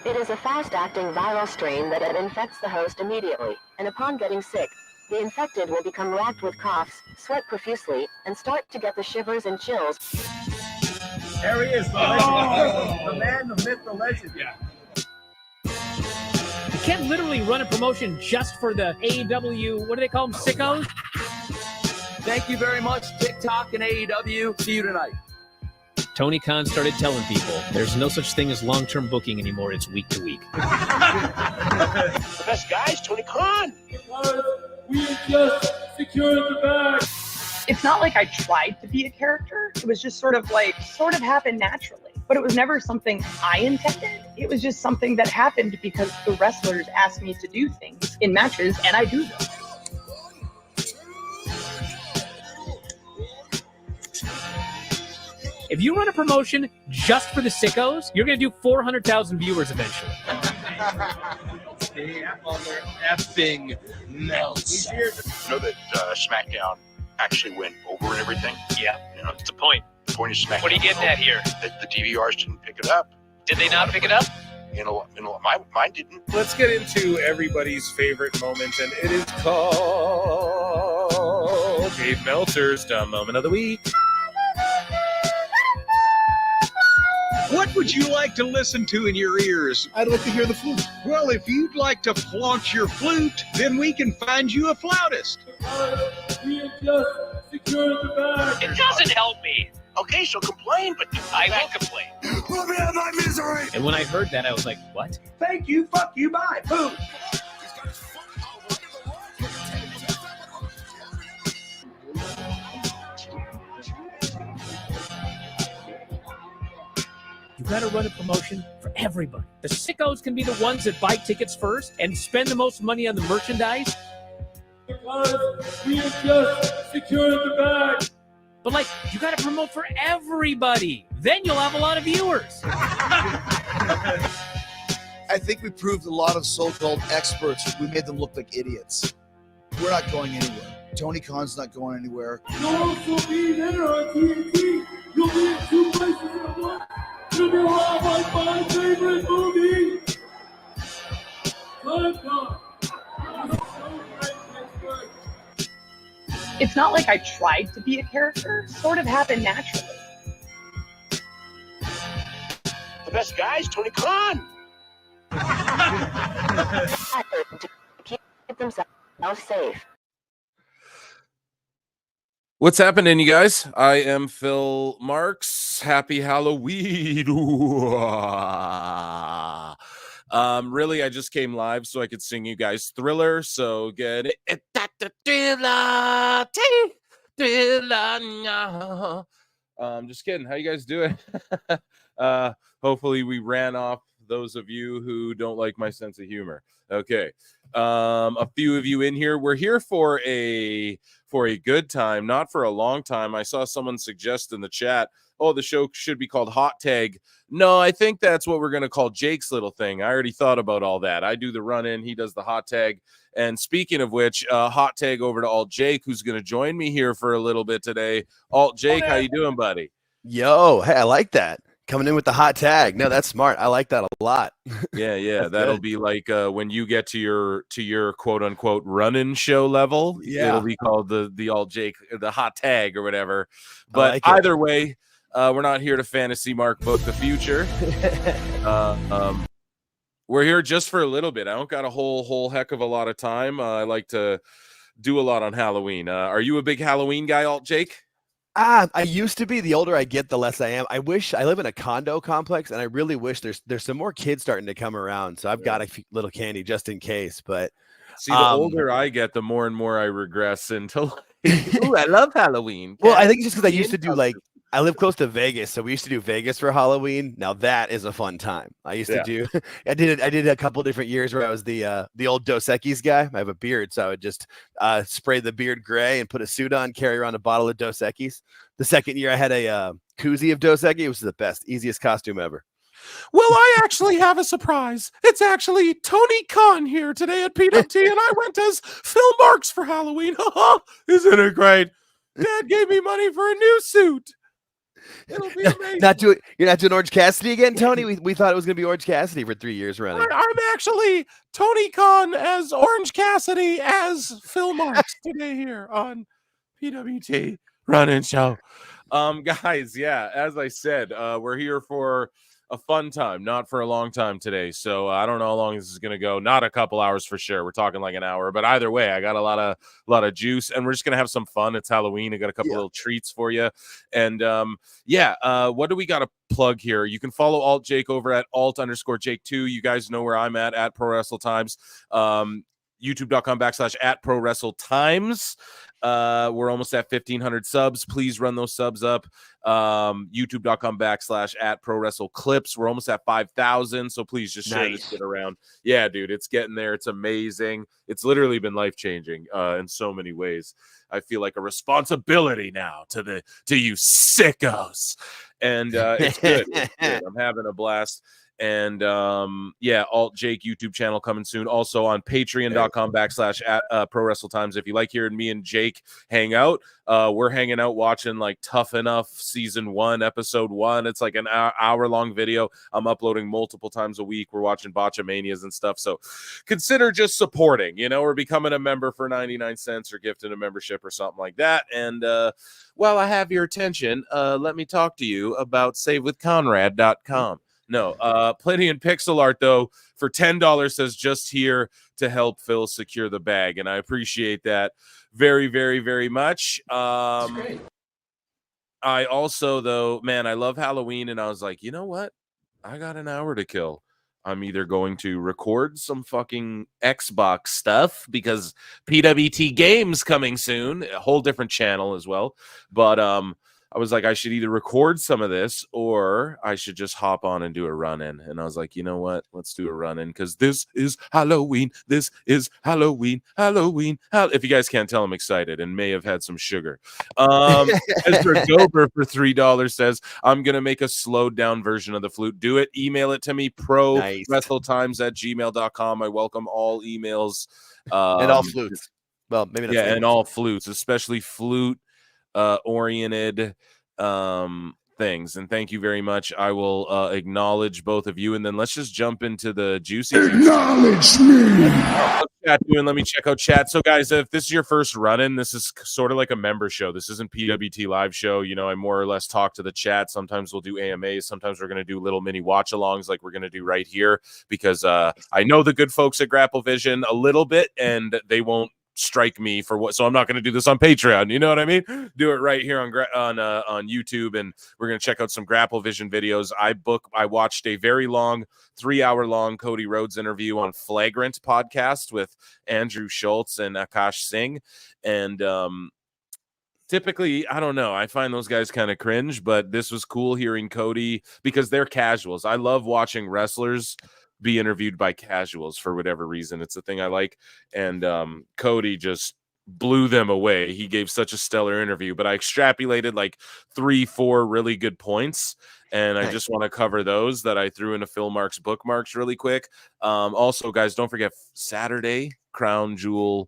It is a fast-acting viral strain that infects the host immediately, and upon getting sick, the infected will become racked with coughs, sweat profusely, and start to get the shivers and chills. There he is, the legend. The man, the myth, the legend. Yeah. You can't literally run a promotion just for the AEW, what do they call them, sickos? Thank you very much, TikTok and AEW. See you tonight. Tony Khan started telling people there's no such thing as long-term booking anymore. It's week to week. The best guy is Tony Khan. We just secured the bag. It's not like I tried to be a character. It was just sort of happened naturally. But it was never something I intended. It was just something that happened because the wrestlers asked me to do things in matches, and I do them. If you run a promotion just for the sickos, you're going to do 400,000 viewers eventually. The mother effing melts. You know that SmackDown actually went over and everything? Yeah, You know, what's the point? the point of SmackDown. What are you getting at here? That the DVRs didn't pick it up. Did they not pick it up? Mine didn't. Let's get into everybody's favorite moment, and it is called Dave Meltzer's Dumb Moment of the Week. What would you like to listen to in your ears? I'd like to hear the flute. Well, if you'd like to flaunt your flute, then we can find you a flautist. We have just secured the bag. It doesn't help me. Okay, so complain, but I will complain. Let me have my misery. And when I heard that, I was like, what? Thank you, fuck you, bye. Boom. You got to run a promotion for everybody. The sickos can be the ones that buy tickets first and spend the most money on the merchandise. Because we have just secured the bag. But, like, you got to promote for everybody. Then you'll have a lot of viewers. I think we proved a lot of so-called experts. We made them look like idiots. We're not going anywhere. Tony Khan's not going anywhere. You'll also be there on TNT. You'll be in 2 places at once. You'll be on my favorite movie. Time Gone. It's not like I tried to be a character. It sort of happened naturally. the best guy is Tony Khan. To keep themselves safe. What's happening, you guys? I am Phil Marks. Happy Halloween. Really, I just came live so I could sing you guys Thriller. So get it. Just kidding. How you guys doing? Hopefully we ran off those of you who don't like my sense of humor. Okay. A few of you in here. We're here for a good time, not for a long time. I saw someone suggest in the chat, oh, the show should be called Hot Tag. No, I think that's what we're going to call Jake's little thing. I already thought about all that. I do the run-in. He does the hot tag. And speaking of which, hot tag over to Alt Jake, who's going to join me here for a little bit today. Alt Jake, how you doing, buddy? Yo, hey, I like that. Coming in with the hot tag. No, that's smart. I like that a lot. Yeah. That'll be like when you get to your quote unquote run-in show level. Yeah, it'll be called the Alt Jake, the hot tag or whatever. But like either way, we're not here to fantasy Mark book the future. We're here just for a little bit. I don't got a whole heck of a lot of time. I like to do a lot on Halloween. Are you a big Halloween guy, Alt Jake? I used to be. The older I get, the less I am. I live in a condo complex, and I really wish there's some more kids starting to come around. So I've got a little candy just in case. But see, the older I get, the more and more I regress into. Ooh, I love Halloween. Well, I think it's just because I used to do I live close to Vegas, so we used to do Vegas for Halloween. Now that is a fun time. I used to do. I did a couple different years where I was the old Dos Equis guy. I have a beard, so I would just spray the beard gray and put a suit on, carry around a bottle of Dos Equis. The second year, I had a koozie of Dos Equis. It was the best, easiest costume ever. Well, I actually have a surprise. It's actually Tony Khan here today at PWT, and I went as Phil Marks for Halloween. Isn't it great? Dad gave me money for a new suit. It'll be amazing. You're not doing Orange Cassidy again, Tony? We thought it was gonna be Orange Cassidy for 3 years running. I'm actually Tony Khan as Orange Cassidy as Phil Marks today here on PWT Run-In Show. Guys, yeah, as I said, we're here for a fun time, not for a long time today. So I don't know how long this is going to go. Not a couple hours for sure. We're talking like an hour, but either way, I got a lot of juice, and we're just going to have some fun. It's Halloween. I got a couple little treats for you. And what do we got to plug here? You can follow Alt Jake over at alt_Jake2. You guys know where I'm at ProWrestleTimes. YouTube.com/@ProWrestleTimes. We're almost at 1,500 subs. Please run those subs up. YouTube.com/@ProWrestleClips. We're almost at 5,000. So please just share this shit around. Yeah, dude, it's getting there. It's amazing. It's literally been life-changing in so many ways. I feel like a responsibility now to you sickos. And it's good. It's good. I'm having a blast. And Alt Jake YouTube channel coming soon. Also on patreon.com/@ProWrestleTimes. If you like hearing me and Jake hang out, we're hanging out watching like Tough Enough season 1, episode 1. It's like an hour-long video. I'm uploading multiple times a week. We're watching Botchamanias and stuff. So consider just supporting, or becoming a member for 99 cents or gifting a membership or something like that. And while I have your attention, let me talk to you about SaveWithConrad.com. No, Plenty in Pixel Art, though, for $10 says just here to help Phil secure the bag. And I appreciate that very, very, very much. I also, though, man, I love Halloween. And I was like, you know what? I got an hour to kill. I'm either going to record some fucking Xbox stuff because PWT Games coming soon, a whole different channel as well. But I was like, I should either record some of this or I should just hop on and do a run-in. And I was like, you know what? Let's do a run-in because this is Halloween. This is Halloween. If you guys can't tell, I'm excited and may have had some sugar. Ezra Gober for $3 says, I'm going to make a slowed down version of the flute. Do it. Email it to me, prowrestletimes@gmail.com. I welcome all emails. And all flutes. Well, maybe not. Yeah, and all flutes, especially flute oriented things. And thank you very much. I will acknowledge both of you, and then let's just jump into the juicy. Acknowledge me. Let me check out chat. So guys, if this is your first run-in, this is sort of like a member show. This isn't PWT live show. I more or less talk to the chat. Sometimes we'll do AMAs. Sometimes we're going to do little mini watch-alongs like we're going to do right here because I know the good folks at Grapple Vision a little bit, and they won't strike me for what, so I'm not going to do this on Patreon, you know what I mean? Do it right here on YouTube, and we're going to check out some Grapple Vision videos. I watched a very long 3-hour-long Cody Rhodes interview on Flagrant podcast with Andrew Schultz and Akash Singh, and typically, I don't know, I find those guys kind of cringe, but this was cool hearing Cody because they're casuals. I love watching wrestlers be interviewed by casuals for whatever reason. It's a thing I like. And Cody just blew them away. He gave such a stellar interview, but I extrapolated like 3-4 really good points. And I just want to cover those that I threw into Phil Marks bookmarks really quick. Also, guys, don't forget Saturday, Crown Jewel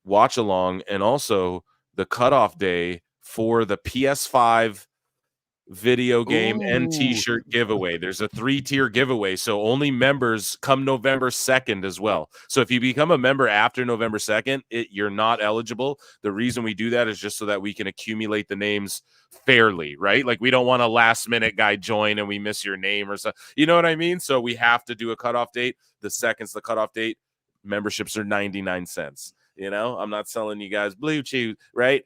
watch along, and also the cutoff day for the PS5 video game and t-shirt giveaway. There's a 3-tier giveaway, so only members come November 2nd as well. So if you become a member after November 2nd, you're not eligible. The reason we do that is just so that we can accumulate the names fairly, right? Like we don't want a last minute guy join and we miss your name or something. You know what I mean? So we have to do a cutoff date. The 2nd's the cutoff date. Memberships are 99 cents. I'm not selling you guys blue chew, right?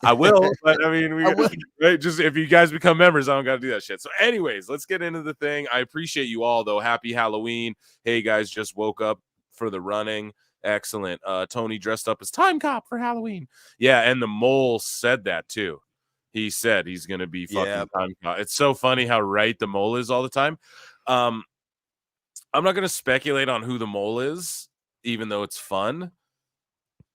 I will, but I mean, right? Just if you guys become members, I don't got to do that shit. So anyways, let's get into the thing. I appreciate you all, though. Happy Halloween. Hey, guys, just woke up for the running. Excellent. Tony dressed up as Time Cop for Halloween. Yeah, and the mole said that, too. He said he's going to be fucking Time Cop. It's so funny how right the mole is all the time. I'm not going to speculate on who the mole is, even though it's fun.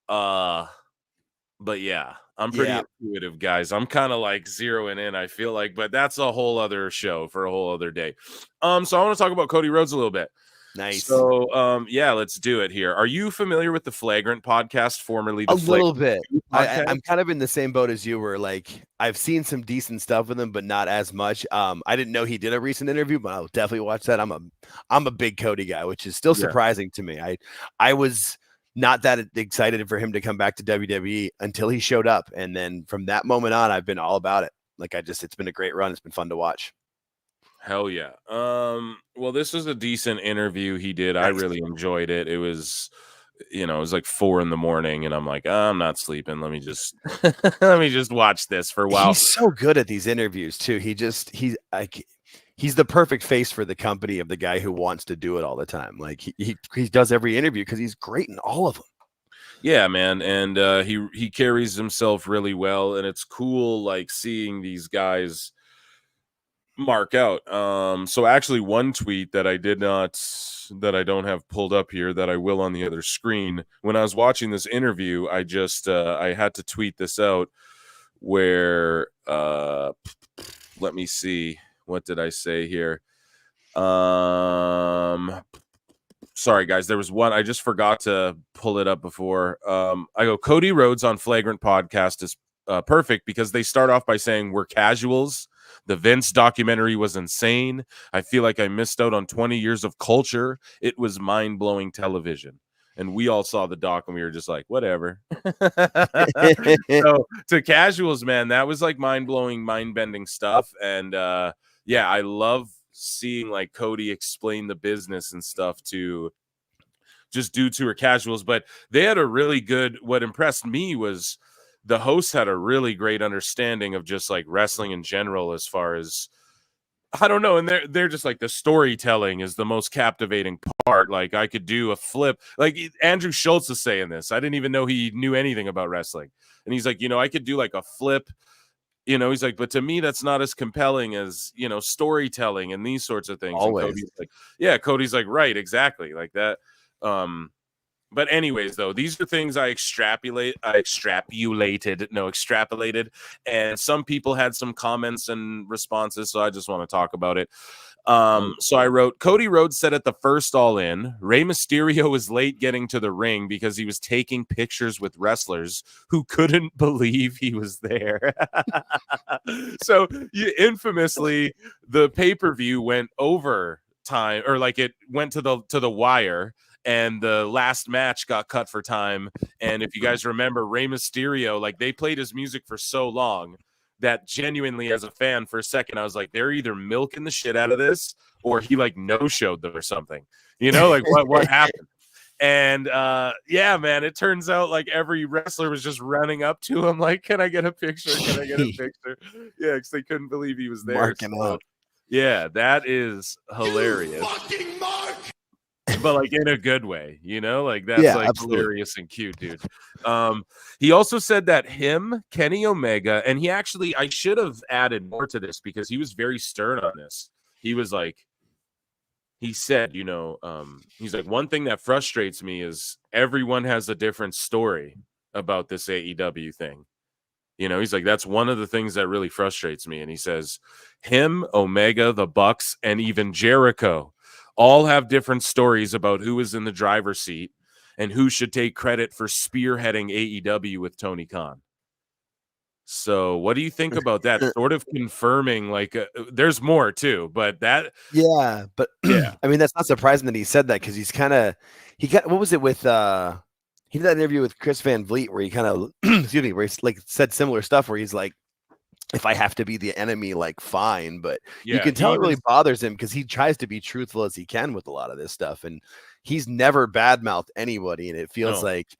But yeah, I'm pretty intuitive, guys. I'm kind of like zeroing in, I feel like, but that's a whole other show for a whole other day. So I want to talk about Cody Rhodes a little bit. Nice. So, yeah, let's do it here. Are you familiar with the Flagrant podcast, formerly the A little Flagrant bit. podcast? I'm kind of in the same boat as you, where like I've seen some decent stuff with him, but not as much. I didn't know he did a recent interview, but I'll definitely watch that. I'm a big Cody guy, which is still surprising to me. I was not that excited for him to come back to WWE until he showed up, and then from that moment on, I've been all about it. Like it's been a great run. It's been fun to watch. Hell yeah. Well, this was a decent interview he did. I really enjoyed it. It was, it was like 4 a.m, and I'm like, I'm not sleeping. Let me just watch this for a while. He's so good at these interviews too. He's the perfect face for the company of the guy who wants to do it all the time. Like he does every interview because he's great in all of them. Yeah, man, and he carries himself really well, and it's cool like seeing these guys mark out. So actually one tweet that I don't have pulled up here that I will on the other screen, when I was watching this interview, I just I had to tweet this out where let me see, what did I say here? Sorry guys, there was one I just forgot to pull it up before. I go, Cody Rhodes on Flagrant podcast is perfect because they start off by saying we're casuals. The Vince documentary was insane. I feel like I missed out on 20 years of culture. It was mind-blowing television. And we all saw the doc and we were just like, whatever. So to casuals, man, that was like mind-blowing, mind-bending stuff. And yeah, I love seeing like Cody explain the business and stuff to just dudes who are casuals. But they had a really good, what impressed me was the hosts had a really great understanding of just like wrestling in general, as far as, I don't know. And they're just like, the storytelling is the most captivating part. Like I could do a flip, like Andrew Schultz is saying this. I didn't even know he knew anything about wrestling. And he's like, I could do like a flip, he's like, but to me, that's not as compelling as, storytelling and these sorts of things. Always. And Cody's like, yeah, Cody's like, right, exactly. Like that. But anyways, though, these are things I extrapolated, and some people had some comments and responses, so I just want to talk about it. So I wrote, Cody Rhodes said at the first All In, Rey Mysterio was late getting to the ring because he was taking pictures with wrestlers who couldn't believe he was there. So infamously, the pay-per-view went over time, or like it went to the wire. And the last match got cut for time. And if you guys remember, Rey Mysterio, like they played his music for so long that genuinely as a fan for a second, I was like, they're either milking the shit out of this or he like no-showed them or something, like what happened? And yeah, man, it turns out like every wrestler was just running up to him like, can I get a picture? Can I get a picture? Yeah, because they couldn't believe he was there. Marking out. Yeah, that is hilarious. But like in a good way, like that's like absolutely hilarious and cute, dude. He also said that him, Kenny Omega, and I should have added more to this because he was very stern on this. He was like, he said, he's like, one thing that frustrates me is everyone has a different story about this AEW thing. He's like, that's one of the things that really frustrates me. And he says, him, Omega, the Bucks, and even Jericho all have different stories about who is in the driver's seat and who should take credit for spearheading AEW with Tony Khan. So what do you think about that? Sort of confirming, like, there's more too, but that. Yeah, but yeah, I mean, that's not surprising that he said that because what was it with, he did that interview with Chris Van Vliet where he kind of, excuse me, where he like said similar stuff where he's like, if I have to be the enemy, like fine, but you can tell it really bothers him because he tries to be truthful as he can with a lot of this stuff, and he's never badmouthed anybody, and it feels like,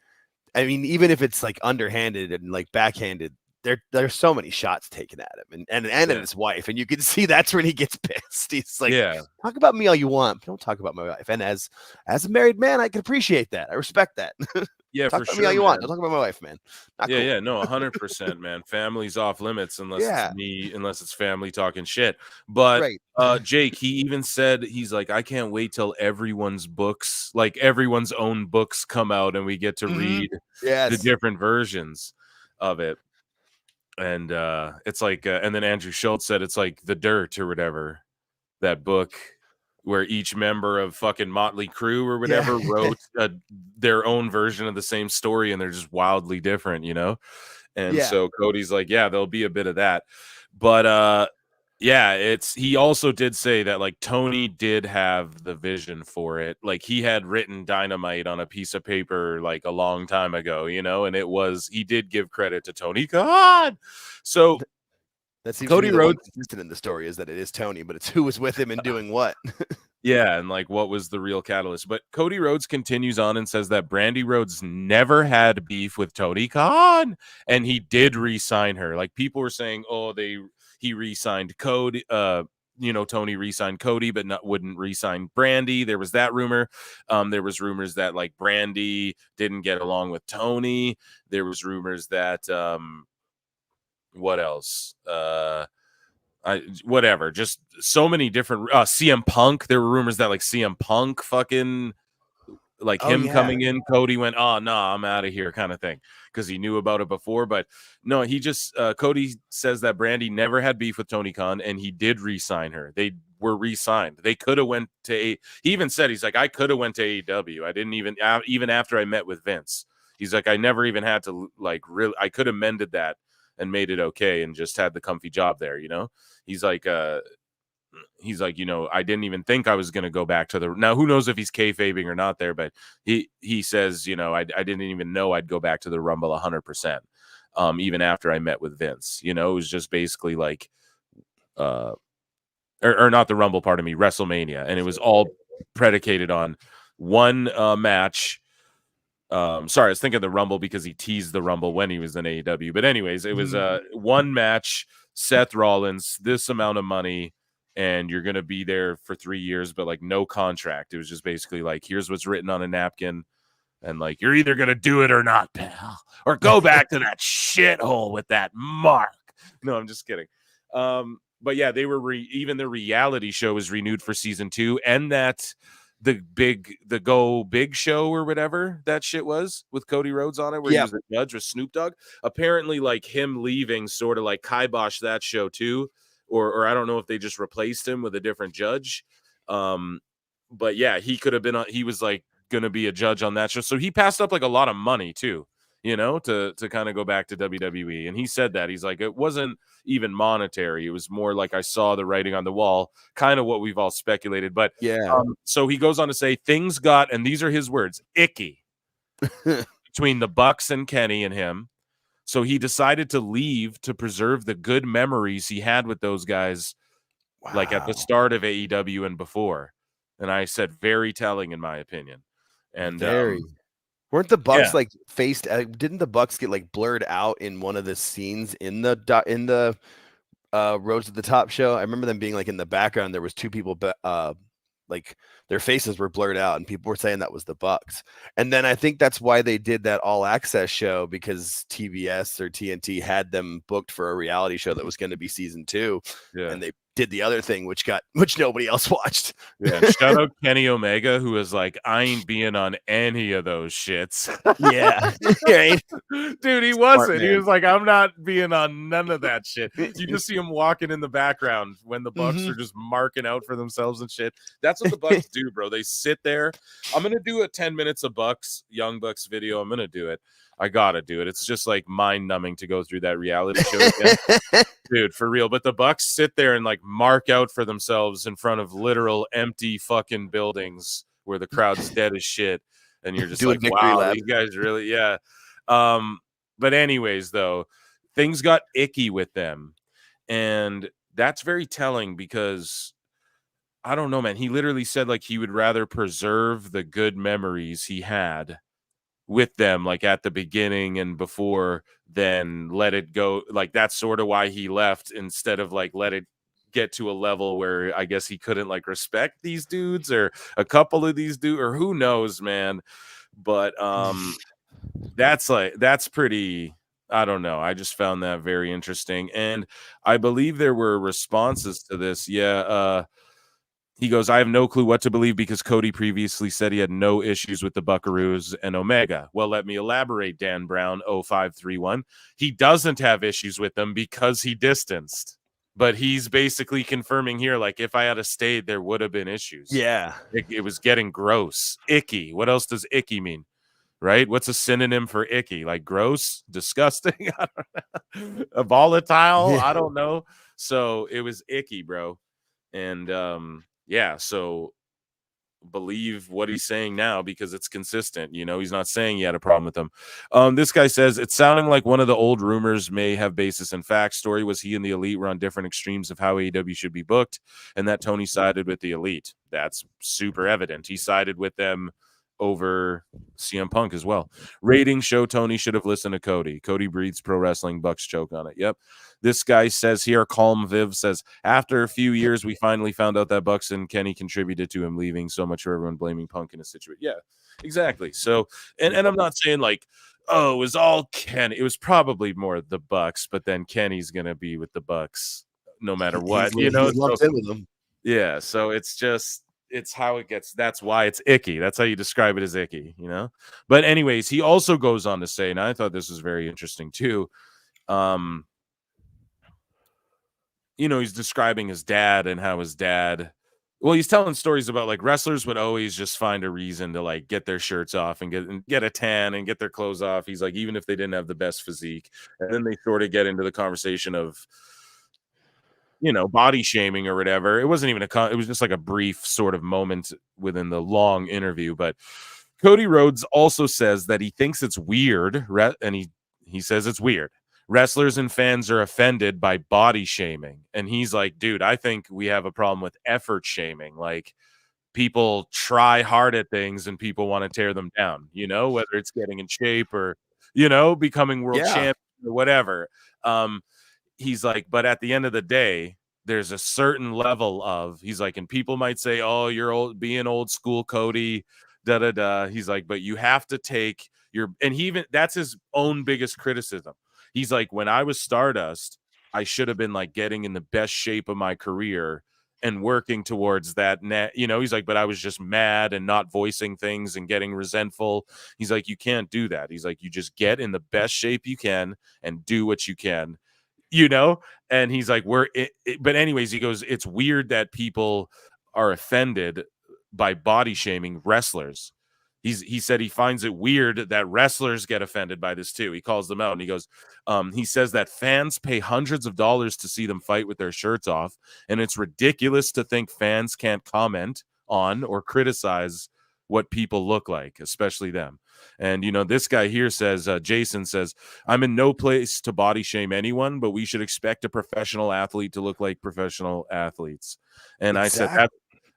I mean, even if it's like underhanded and like backhanded, there's so many shots taken at him and at his wife, and you can see that's when he gets pissed. He's like, talk about me all you want, don't talk about my wife. And as a married man, I can appreciate that. I respect that. Yeah, talk for about sure. Me all you want. Don't talk about my wife, man. Not cool. Yeah, no, 100%, man. Family's off limits unless it's family talking shit. But Jake, he even said, he's like, I can't wait till everyone's own books come out and we get to read the different versions of it. And it's like, and then Andrew Schultz said it's like The Dirt or whatever, that book. where each member of fucking Motley Crue or whatever wrote their own version of the same story, and they're just wildly different, you know? And so Cody's like, yeah, there'll be a bit of that. But yeah, he also did say that like Tony did have the vision for it. Like he had written Dynamite on a piece of paper like a long time ago, you know, and he did give credit to Tony Khan. So that seems Cody Rhodes consistent in the story is that it is Tony, but it's who was with him and doing what. Yeah, and like what was the real catalyst. But Cody Rhodes continues on and says that Brandy Rhodes never had beef with Tony Khan, and he did re-sign her. Like people were saying, oh, he re-signed Cody, Tony re-signed Cody, but wouldn't re-sign Brandy. There was that rumor. There was rumors that like Brandy didn't get along with Tony. There was rumors that what else? Whatever, just so many different CM Punk. There were rumors that like CM Punk fucking like coming in, Cody went, oh no, I'm out of here kind of thing, because he knew about it before. But no, he just Cody says that Brandy never had beef with Tony Khan, and he did re-sign her. They were re-signed. They could have went to he even said, he's like, I could have went to AEW. I didn't even after I met with Vince, he's like, I never even had to like really, I could have mended that and made it okay and just had the comfy job there, you know. He's like, you know, I didn't even think I was going to go back to the. Now, who knows if he's kayfabing or not there, but he says, you know, I didn't even know I'd go back to the Rumble 100%, even after I met with Vince. You know, it was just basically like, or not the Rumble, pardon me, WrestleMania, and it was all predicated on one match. Sorry, I was thinking of the Rumble because he teased the Rumble when he was in AEW. But anyways, it was one match, Seth Rollins, this amount of money, and you're going to be there for 3 years, but like no contract. It was just basically like, here's what's written on a napkin, and like, you're either going to do it or not, pal, or go back to that shithole with that mark. No, I'm just kidding. But yeah, they were even the reality show was renewed for season 2, and that the Go Big show or whatever that shit was with Cody Rhodes on it, where he was the judge with Snoop Dogg. Apparently, like him leaving sort of like kiboshed that show too, or I don't know if they just replaced him with a different judge. But yeah, he could have been on. He was like going to be a judge on that show, so he passed up like a lot of money too, you know, to kind of go back to WWE. And he said that he's like, it wasn't even monetary, it was more like I saw the writing on the wall, kind of what we've all speculated. But so he goes on to say things got, and these are his words, icky between the Bucks and Kenny and him. So he decided to leave to preserve the good memories he had with those guys, like at the start of AEW and before. And I said, very telling in my opinion. And weren't the Bucks like faced? Didn't the Bucks get like blurred out in one of the scenes in the Roads to the Top show? I remember them being like in the background. There was two people, like their faces were blurred out, and people were saying that was the Bucks. And then I think that's why they did that All Access show, because TBS or TNT had them booked for a reality show that was going to be season 2, and they did the other thing, which nobody else watched. Yeah, shout out Kenny Omega, who was like, I ain't being on any of those shits. Yeah, right. Dude, he wasn't. He was like, I'm not being on none of that shit. You just see him walking in the background when the Bucks are just marking out for themselves and shit. That's what the Bucks do, bro. They sit there. I'm gonna do a 10 minutes of Young Bucks video. I'm gonna do it. I gotta do it. It's just like mind numbing to go through that reality show again. Dude, for real. But the Bucks sit there and like mark out for themselves in front of literal empty fucking buildings where the crowd's dead as shit. And you're just like, wow, these guys really, but anyways, though, things got icky with them. And that's very telling, because I don't know, man. He literally said like he would rather preserve the good memories he had with them, like at the beginning and before, then let it go. Like that's sort of why he left, instead of like let it get to a level where I guess he couldn't like respect these dudes, or a couple of these dudes, or who knows, man. But that's pretty, I don't know. I just found that very interesting. And I believe there were responses to this. He goes, I have no clue what to believe, because Cody previously said he had no issues with the Buckaroos and Omega. Well, let me elaborate, Dan Brown 0531. He doesn't have issues with them because he distanced. But he's basically confirming here, like, if I had stayed, there would have been issues. Yeah. It was getting gross. Icky. What else does icky mean? Right? What's a synonym for icky? Like gross, disgusting, I don't know. A volatile, I don't know. So it was icky, bro. And yeah, so believe what he's saying now because it's consistent. You know, he's not saying he had a problem with them. This guy says it's sounding like one of the old rumors may have basis in fact. Story was he and the Elite were on different extremes of how AEW should be booked, and that Tony sided with the Elite. That's super evident. He sided with them over CM Punk as well. Ratings show Tony should have listened to Cody. Cody breathes pro wrestling, Bucks choke on it. Yep. This guy says here, Calm Viv says, after a few years, we finally found out that Bucks and Kenny contributed to him leaving. So much for everyone blaming Punk in a situation. Yeah, exactly. So, and I'm not saying like, oh, it was all Kenny. It was probably more the Bucks, but then Kenny's going to be with the Bucks no matter what, you know? Lumped in with them. Yeah. So it's just, it's how it gets. That's why it's icky. That's how you describe it as icky, you know? But anyways, he also goes on to say, and I thought this was very interesting too. You know, he's describing his dad and how his dad, well, he's telling stories about like wrestlers would always just find a reason to like get their shirts off and get a tan and get their clothes off. He's like, even if they didn't have the best physique. And then they sort of get into the conversation of, you know, body shaming or whatever. It wasn't even it was just like a brief sort of moment within the long interview. But Cody Rhodes also says that he thinks it's weird, and he says it's weird. Wrestlers and fans are offended by body shaming. And he's like, dude, I think we have a problem with effort shaming. Like, people try hard at things and people want to tear them down, you know, whether it's getting in shape or, you know, becoming world champion or whatever. He's like, but at the end of the day, there's a certain level of, he's like, and people might say, oh, you're old, being old school, Cody, da da da. He's like, but you have to take and he even, that's his own biggest criticism. He's like, when I was Stardust, I should have been like getting in the best shape of my career and working towards that. You know, he's like, but I was just mad and not voicing things and getting resentful. He's like, you can't do that. He's like, you just get in the best shape you can and do what you can, you know? And he's like, but anyways, he goes, it's weird that people are offended by body shaming wrestlers. He said he finds it weird that wrestlers get offended by this too. He calls them out and he goes, he says that fans pay hundreds of dollars to see them fight with their shirts off. And it's ridiculous to think fans can't comment on or criticize what people look like, especially them. And, you know, this guy here says, Jason says, I'm in no place to body shame anyone, but we should expect a professional athlete to look like professional athletes. And exactly.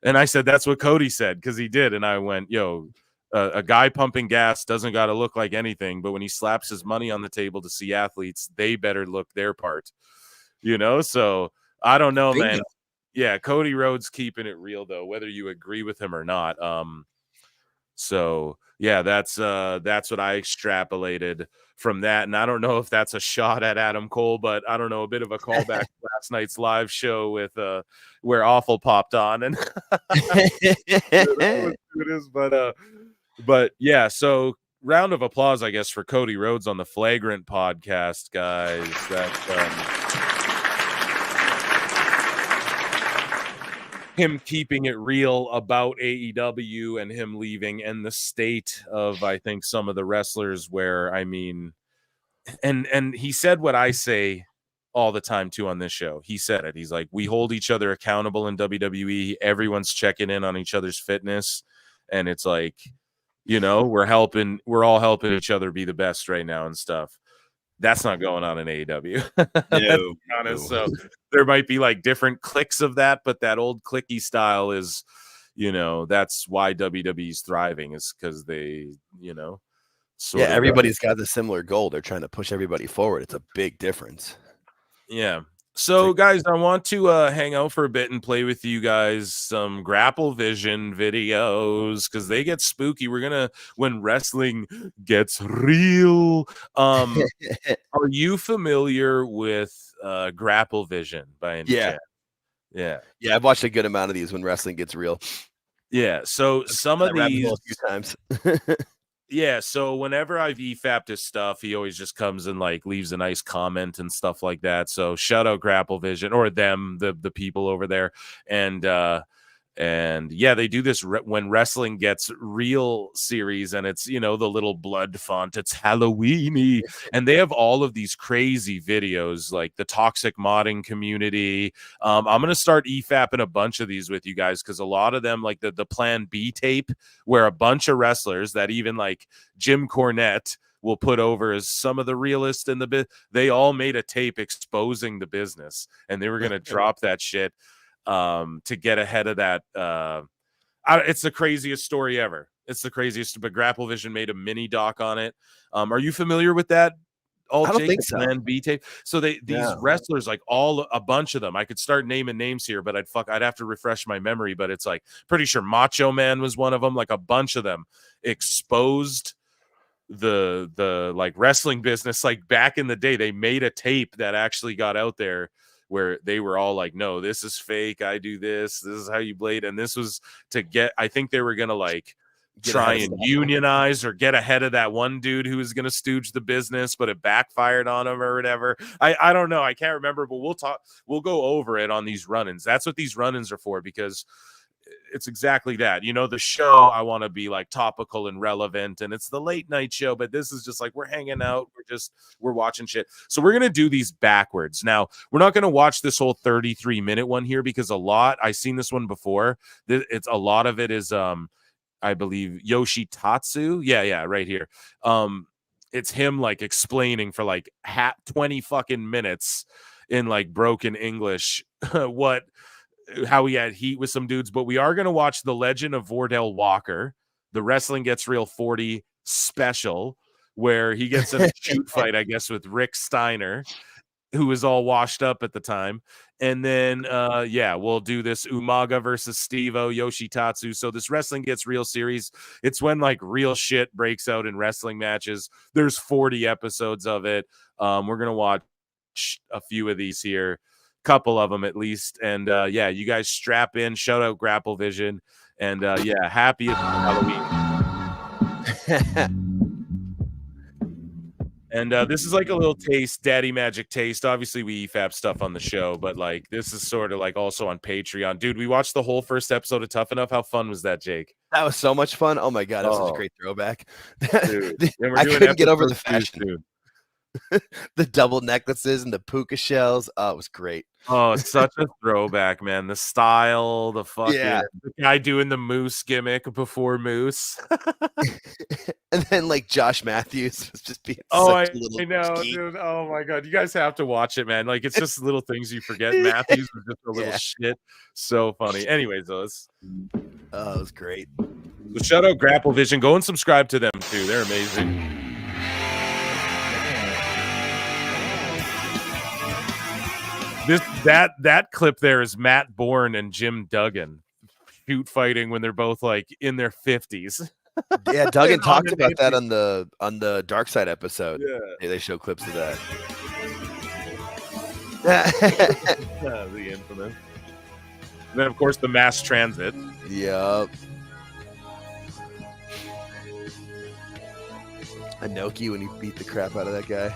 I said, that's what Cody said, because he did. And I went, yo, a guy pumping gas doesn't got to look like anything, but when he slaps his money on the table to see athletes, they better look their part, you know? So I don't know, man. Yeah. Cody Rhodes keeping it real though, whether you agree with him or not. So yeah, that's what I extrapolated from that. And I don't know if that's a shot at Adam Cole, but I don't know, a bit of a callback to last night's live show with where Awful popped on and it is, but yeah, so round of applause, I guess, for Cody Rhodes on the Flagrant podcast, guys. That's him keeping it real about AEW and him leaving, and the state of, I think, some of the wrestlers where, I mean, and he said what I say all the time too on this show. He said it. He's like, we hold each other accountable in WWE. Everyone's checking in on each other's fitness, and it's like, you know, we're all helping each other be the best right now and stuff. That's not going on in AEW. No, honest. So there might be like different cliques of that, but that old cliquey style is, you know, that's why WWE's thriving, is because they, you know, everybody's got the similar goal. They're trying to push everybody forward. It's a big difference. Yeah. So, guys, I want to hang out for a bit and play with you guys some Grapple Vision videos because they get spooky. We're gonna, when wrestling gets real. Are you familiar with Grapple Vision by any chance? Yeah. I've watched a good amount of these when wrestling gets real. Yeah. So some of these a few times. Yeah, so whenever I've EFAP'd his stuff, he always just comes and like leaves a nice comment and stuff like that. So shout out Grapple Vision, or them, the people over there. And yeah, they do this when wrestling gets real series, and it's, you know, the little blood font, it's Halloweeny, and they have all of these crazy videos like the toxic modding community. I'm gonna start EFAPing a bunch of these with you guys, because a lot of them, like the Plan B tape, where a bunch of wrestlers that even like Jim Cornette will put over as some of the realest in the bit, they all made a tape exposing the business, and they were gonna drop that shit to get ahead of that. It's the craziest story ever. It's the craziest, but Grapple Vision made a mini doc on it. Are you familiar with that? I don't think so. Plan B tape. So these wrestlers, like a bunch of them, I could start naming names here, but I'd have to refresh my memory, but it's like pretty sure Macho Man was one of them. Like a bunch of them exposed the like wrestling business. Like back in the day, they made a tape that actually got out there where they were all like, no, this is fake. I do this. This is how you blade. And this was to get, I think they were going to like try and unionize or get ahead of that one dude who was going to stooge the business, but it backfired on him or whatever. I don't know. I can't remember, but we'll go over it on these run-ins. That's what these run-ins are for, because it's exactly that. You know, the show, I want to be like topical and relevant, and it's the late night show, but this is just like we're hanging out, we're watching shit. So we're gonna do these backwards. Now, we're not gonna watch this whole 33-minute one here, because I've seen this one before. It's a lot of it is I believe Yoshitatsu. Yeah, right here. It's him like explaining for like 20 fucking minutes in like broken English how he had heat with some dudes. But we are going to watch The Legend of Vordell Walker, the Wrestling Gets Real 40 special, where he gets in a shoot fight, I guess, with Rick Steiner, who was all washed up at the time. And then, we'll do this Umaga versus Steve-O, Yoshitatsu. So this Wrestling Gets Real series, it's when like real shit breaks out in wrestling matches. There's 40 episodes of it. We're going to watch a few of these here. Couple of them at least, and you guys strap in. Shout out Grapple Vision, and happy Halloween. And this is like a little taste, Daddy Magic taste. Obviously we EFAP stuff on the show, but like this is sort of like also on Patreon. Dude, we watched the whole first episode of Tough Enough. How fun was that, Jake? That was so much fun. Oh my god, that was such a great throwback. Dude, I couldn't get over the fashion. The double necklaces and the puka shells. Oh, it was great. Oh, it's such a throwback, man. The style, the fucking the guy doing the Moose gimmick before Moose. And then like Josh Matthews was just being I such a little know, dude. Oh my god. You guys have to watch it, man. Like it's just little things you forget. Matthews was just a little shit. So funny. Anyways, it was great. So shout out Grapple Vision. Go and subscribe to them too. They're amazing. That clip there is Matt Bourne and Jim Duggan shoot fighting when they're both like in their 50s. Yeah, Duggan talked about that on the Dark Side episode. Yeah, they show clips of that. The infamous. And then of course the mass transit. Yep. Inoki when he beat the crap out of that guy.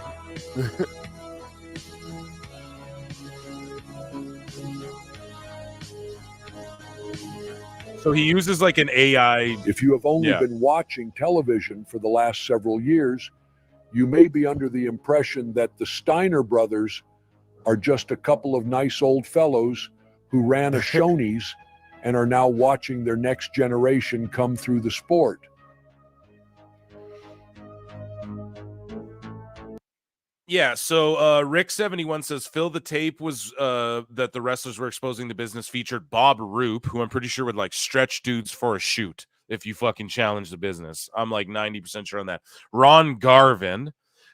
So he uses like an AI. If you have only been watching television for the last several years, you may be under the impression that the Steiner brothers are just a couple of nice old fellows who ran a Shoney's and are now watching their next generation come through the sport. Yeah, so Rick71 says Phil the tape was that the wrestlers were exposing the business featured Bob Roop, who I'm pretty sure would like stretch dudes for a shoot if you fucking challenge the business. I'm like 90% sure on that. Ron Garvin,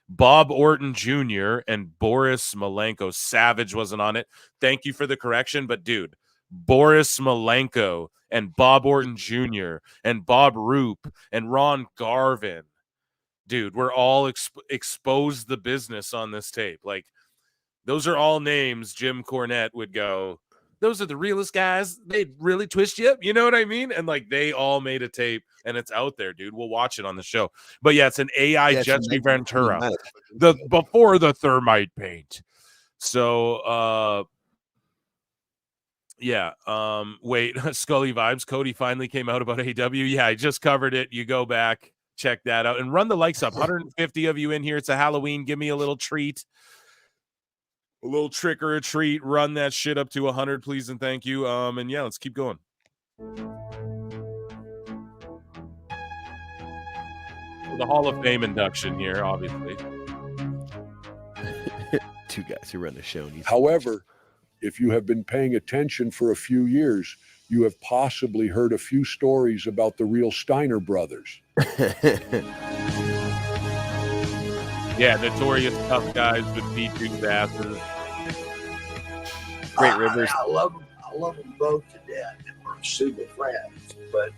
Bob Orton Jr., and Boris Malenko. Savage wasn't on it. Thank you for the correction, but dude, Boris Malenko and Bob Orton Jr. and Bob Roop and Ron Garvin. Dude, we're all exposed the business on this tape. Like, those are all names Jim Cornette would go, those are the realest guys. They'd really twist you up. You know what I mean? And like they all made a tape and it's out there, dude. We'll watch it on the show. But yeah, it's an AI jet ski Ventura. Before the thermite paint. So yeah. Wait, Scully vibes. Cody finally came out about AW. Yeah, I just covered it. You go back, check that out, and run the likes up. 150 of you in here. It's a Halloween. Give me a little treat. A little trick or a treat. Run that shit up to 100, please and thank you. And yeah, let's keep going. The Hall of Fame induction here, obviously. Two guys who run the show. However, if you have been paying attention for a few years, you have possibly heard a few stories about the real Steiner brothers. Yeah, notorious tough guys with beat dudes' asses. Great Rivers. I love them both to death. We're super friends, but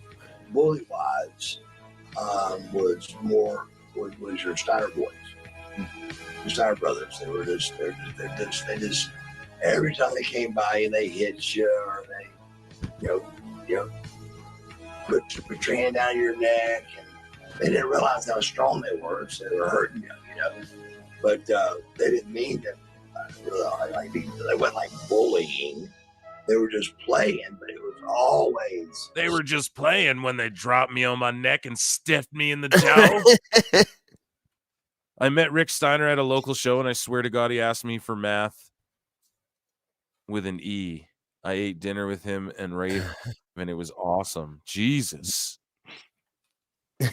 bully wise was your Steiner boys, the Steiner brothers. They just every time they came by and they hit you or they put your hand down your neck, and they didn't realize how strong they were, so they were hurting you, But they didn't mean that. They weren't like bullying. They were just playing, but it was always. They were just playing when they dropped me on my neck and stiffed me in the jowl. I met Rick Steiner at a local show, and I swear to God, he asked me for math with an E. I ate dinner with him and Ray, and it was awesome. Jesus.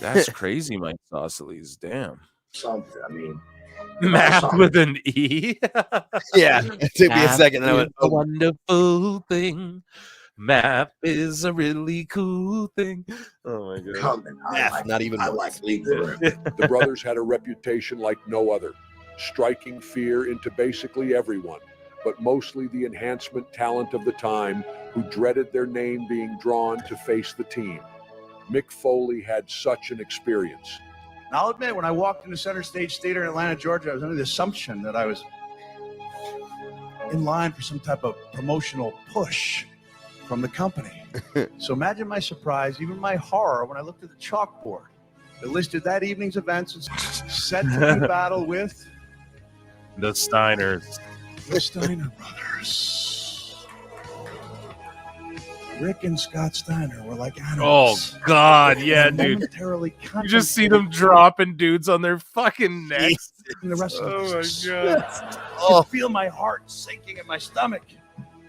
That's crazy, Mike Saucely's. Damn. Something, I mean. Math with an E? Yeah, it took me a second. And I went, a wonderful thing. Math is a really cool thing. Oh, my God. The brothers had a reputation like no other, striking fear into basically everyone, but mostly the enhancement talent of the time who dreaded their name being drawn to face the team. Mick Foley had such an experience. And I'll admit, when I walked into Center Stage Theater in Atlanta, Georgia, I was under the assumption that I was in line for some type of promotional push from the company. So imagine my surprise, even my horror, when I looked at the chalkboard that listed that evening's events and set to do battle with the Steiners. The Steiner Brothers. Rick and Scott Steiner were like animals. Oh, God, yeah, dude. You just see them dropping dudes on their fucking necks. In the wrestling business. My God. I could feel my heart sinking in my stomach.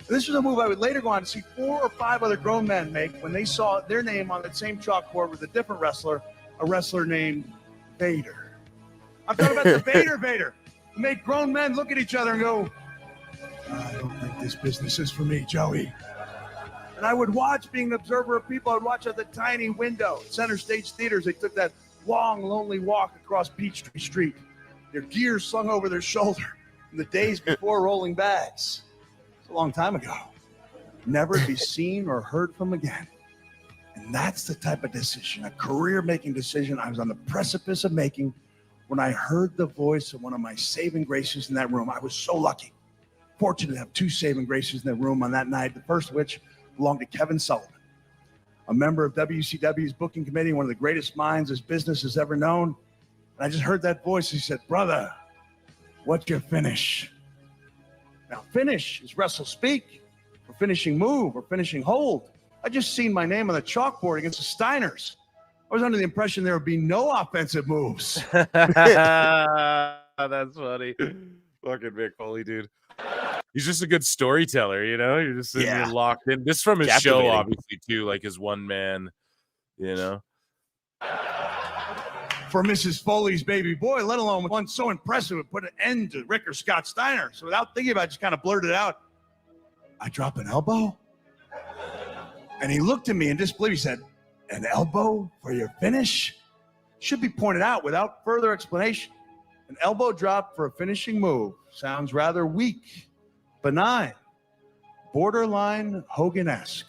This was a move I would later go on to see 4 or 5 other grown men make when they saw their name on that same chalkboard with a different wrestler, a wrestler named Vader. I'm talking about the Vader, who made grown men look at each other and go, I don't think this business is for me, Joey. And I would watch, being an observer of people, I would watch at the tiny window, Center Stage Theaters. They took that long, lonely walk across Peachtree Street, their gear slung over their shoulder in the days before rolling bags. It's a long time ago. Never to be seen or heard from again. And that's the type of decision, a career-making decision I was on the precipice of making when I heard the voice of one of my saving graces in that room. I was so lucky, fortunate to have 2 saving graces in that room on that night, the first of which belonged to Kevin Sullivan, a member of WCW's booking committee, one of the greatest minds this business has ever known. And I just heard that voice. He said, brother, what's your finish? Now, finish is wrestle speak, or finishing move, or finishing hold. I just seen my name on the chalkboard against the Steiners. I was under the impression there would be no offensive moves. That's funny. Fucking Mick Foley, dude. He's just a good storyteller, You're just you're locked in. This from his show, obviously, too, like his one man, For Mrs. Foley's baby boy, let alone one so impressive, it put an end to Rick or Scott Steiner. So without thinking about it, just kind of blurted out, I drop an elbow? And he looked at me in disbelief. He said, an elbow for your finish? Should be pointed out without further explanation. An elbow drop for a finishing move sounds rather weak, benign, borderline Hogan-esque.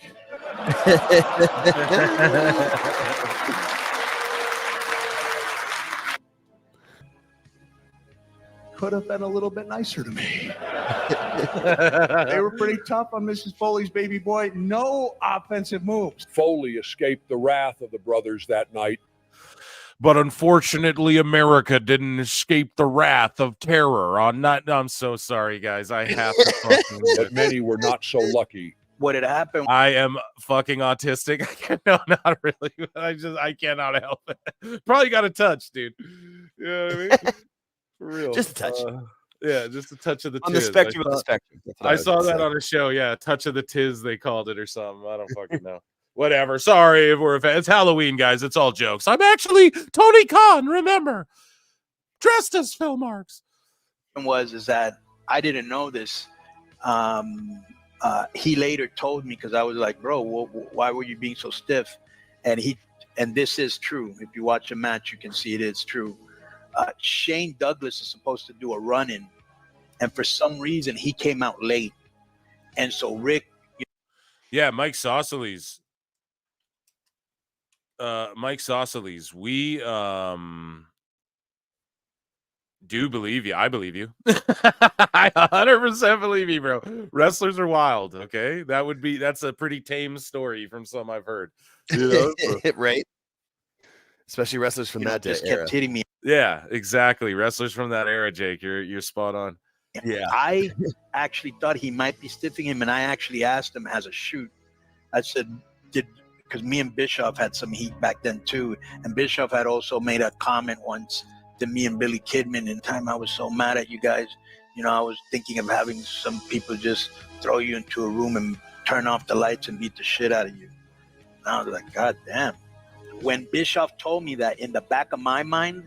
could have been a little bit nicer to me. They were pretty tough on Mrs. Foley's baby boy. No offensive moves. Foley escaped the wrath of the brothers that night. But unfortunately, America didn't escape the wrath of terror on not. I'm so sorry, guys. I have to fucking. But many were not so lucky. What had happened? I am fucking autistic. I can't, no, not really. I cannot help it. Probably got a touch, dude. You know what I mean? For real. Just a touch. Yeah, just a touch of the on tiz. the spectrum of the spectrum. I saw that on a show. Yeah, a touch of the tiz, they called it or something. I don't fucking know. Whatever. Sorry if we're it's Halloween, guys. It's all jokes. I'm actually Tony Khan. Remember, dressed as Phil Marks. Is that I didn't know this. He later told me because I was like, bro, why were you being so stiff? And this is true. If you watch a match, you can see it is true. Shane Douglas is supposed to do a run-in, and for some reason he came out late, and so Rick. Yeah, Mike Saucely's. Mike Saucely's. We do believe you. I believe you. I 100% believe you, bro. Wrestlers are wild. Okay, that's a pretty tame story from some I've heard. You know? Right. Especially wrestlers from that just era. kept hitting me. Yeah, exactly. Wrestlers from that era, Jake. You're spot on. Yeah. I actually thought he might be stiffing him, and I actually asked him as a shoot. I said, because me and Bischoff had some heat back then too, and Bischoff had also made a comment once to me and Billy Kidman. In time, I was so mad at you guys. You know, I was thinking of having some people just throw you into a room and turn off the lights and beat the shit out of you. And I was like, God damn. When Bischoff told me that, in the back of my mind,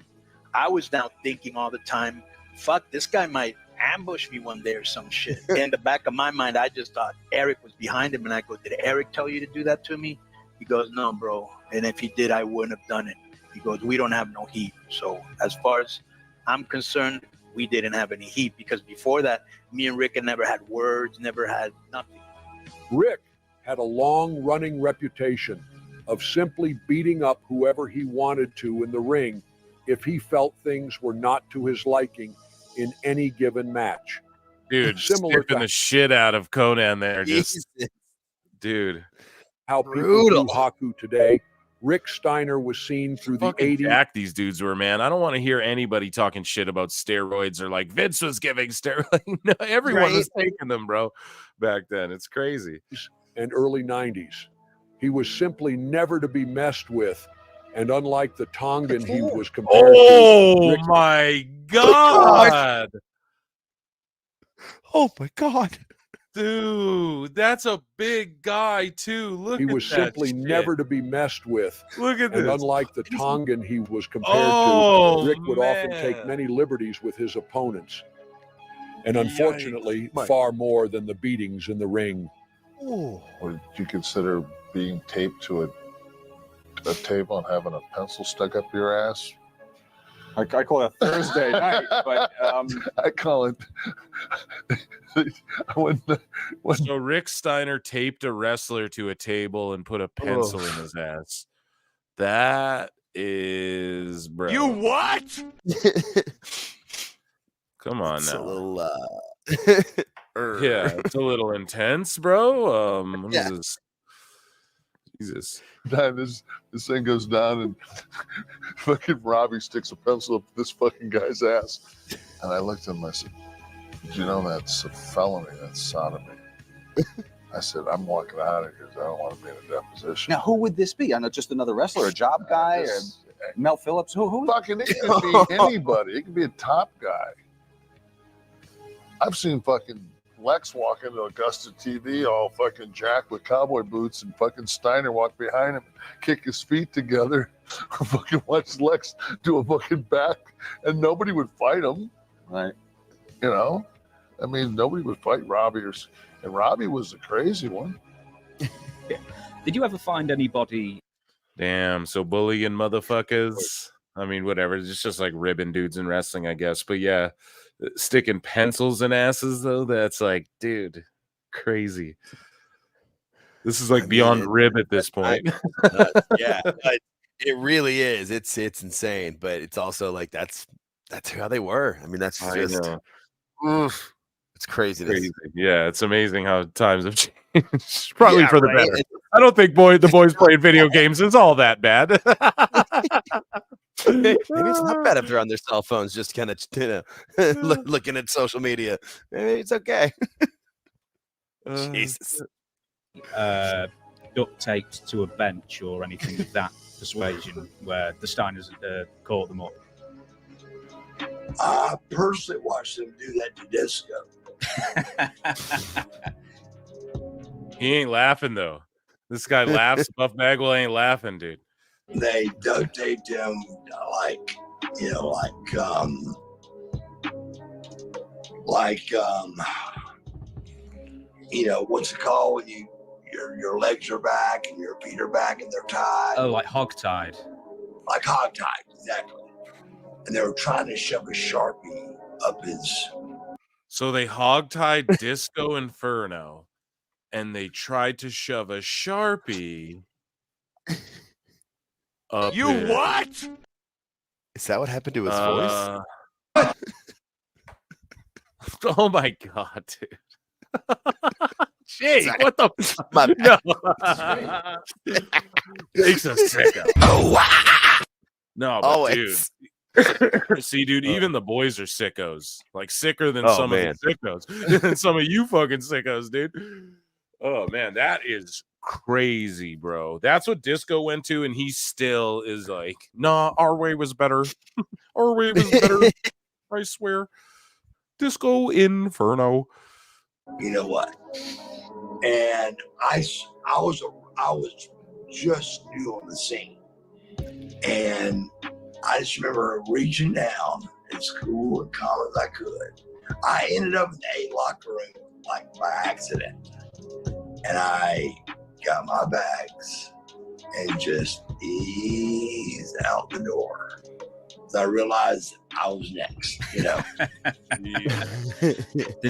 I was now thinking all the time, fuck, this guy might ambush me one day or some shit. In the back of my mind, I just thought Eric was behind him, and I go, did Eric tell you to do that to me? He goes, no, bro. And if he did, I wouldn't have done it. He goes, we don't have no heat. So as far as I'm concerned, we didn't have any heat, because before that, me and Rick had never had words, never had nothing. Rick had a long-running reputation of simply beating up whoever he wanted to in the ring if he felt things were not to his liking in any given match. Dude, similar stiffing to the shit out of Conan there. Just, dude. How people do Haku today. Rick Steiner was seen through the 80s. Jack these dudes were, man. I don't want to hear anybody talking shit about steroids or like Vince was giving steroids. No, everyone was taking them, bro, back then. It's crazy. And early 90s. He was simply never to be messed with. And unlike the Tongan he was compared to. Oh, my God. Oh, my God. Dude, that's a big guy, too. Look at that. He was simply never to be messed with. Look at and this. Unlike the Tongan he was compared to, Rick would often take man. many liberties with his opponents. And unfortunately, Yikes. far more than the beatings in the ring. Would you consider being taped to a table and having a pencil stuck up your ass? I call it a Thursday night, but I call it. So Rick Steiner taped a wrestler to a table and put a pencil in his ass. That is, bro. You what? Come on It's now. a little, yeah, it's a little intense, bro. What is this? Jesus. Time this thing goes down and fucking Robbie sticks a pencil up this fucking guy's ass. And I looked at him, I said, did you know that's a felony? That's sodomy. I said, I'm walking out of here because I don't want to be in a deposition. now who would this be? I know, just another wrestler, a job guy, or Mel Phillips. Who? Fucking, it could be anybody. It could be a top guy. I've seen fucking Lex walk into Augusta TV all fucking jacked with cowboy boots, and fucking Steiner walk behind him, kick his feet together, fucking watch Lex do a fucking back, and nobody would fight him. Right. You know? I mean, nobody would fight Robbie. And Robbie was the crazy one. Did you ever find anybody? Damn, so bullying motherfuckers. I mean, whatever. It's just like ribbon dudes in wrestling, I guess. But yeah, sticking pencils in asses, though, that's like, dude, crazy. This is like beyond rib at this point. Yeah, it really is. It's insane, but it's also like that's That's how they were. I mean, that's I just know. oof, it's craziness. Crazy. Yeah, it's amazing how times have changed. Probably Yeah, for the right? better. I don't think the boys playing video games is all that bad. Maybe it's not bad if they're on their cell phones, just kind of looking at social media. Maybe it's okay. Jesus. Duct taped to a bench or anything of that persuasion where the Steiners caught them up? I personally watched them do that to Disco. He ain't laughing though. This guy laughs. Buff Bagwell ain't laughing, dude. They duct taped him like what's it called when your legs are back and your feet are back and they're tied? Oh, like hog-tied. Like hog-tied, exactly. And they were trying to shove a Sharpie up his. So they hog-tied Disco Inferno, and they tried to shove a Sharpie up his... what? Is that what happened to his voice? Oh my god, dude. Jake, Sorry. what the My bad. No. Jake's a sicko. No, but dude. See, dude, even the boys are sickos. Like sicker than some of the sickos. Than some of you fucking sickos, dude. Oh man, that is crazy, bro. That's what Disco went to, and he still is like, nah, our way was better. Our way was better. I swear. Disco Inferno. You know what? And I was just new on the scene, and I just remember reaching down as cool and calm as I could. I ended up in the A locker room like by accident, and I got my bags and just eased out the door. So I realized I was next, Did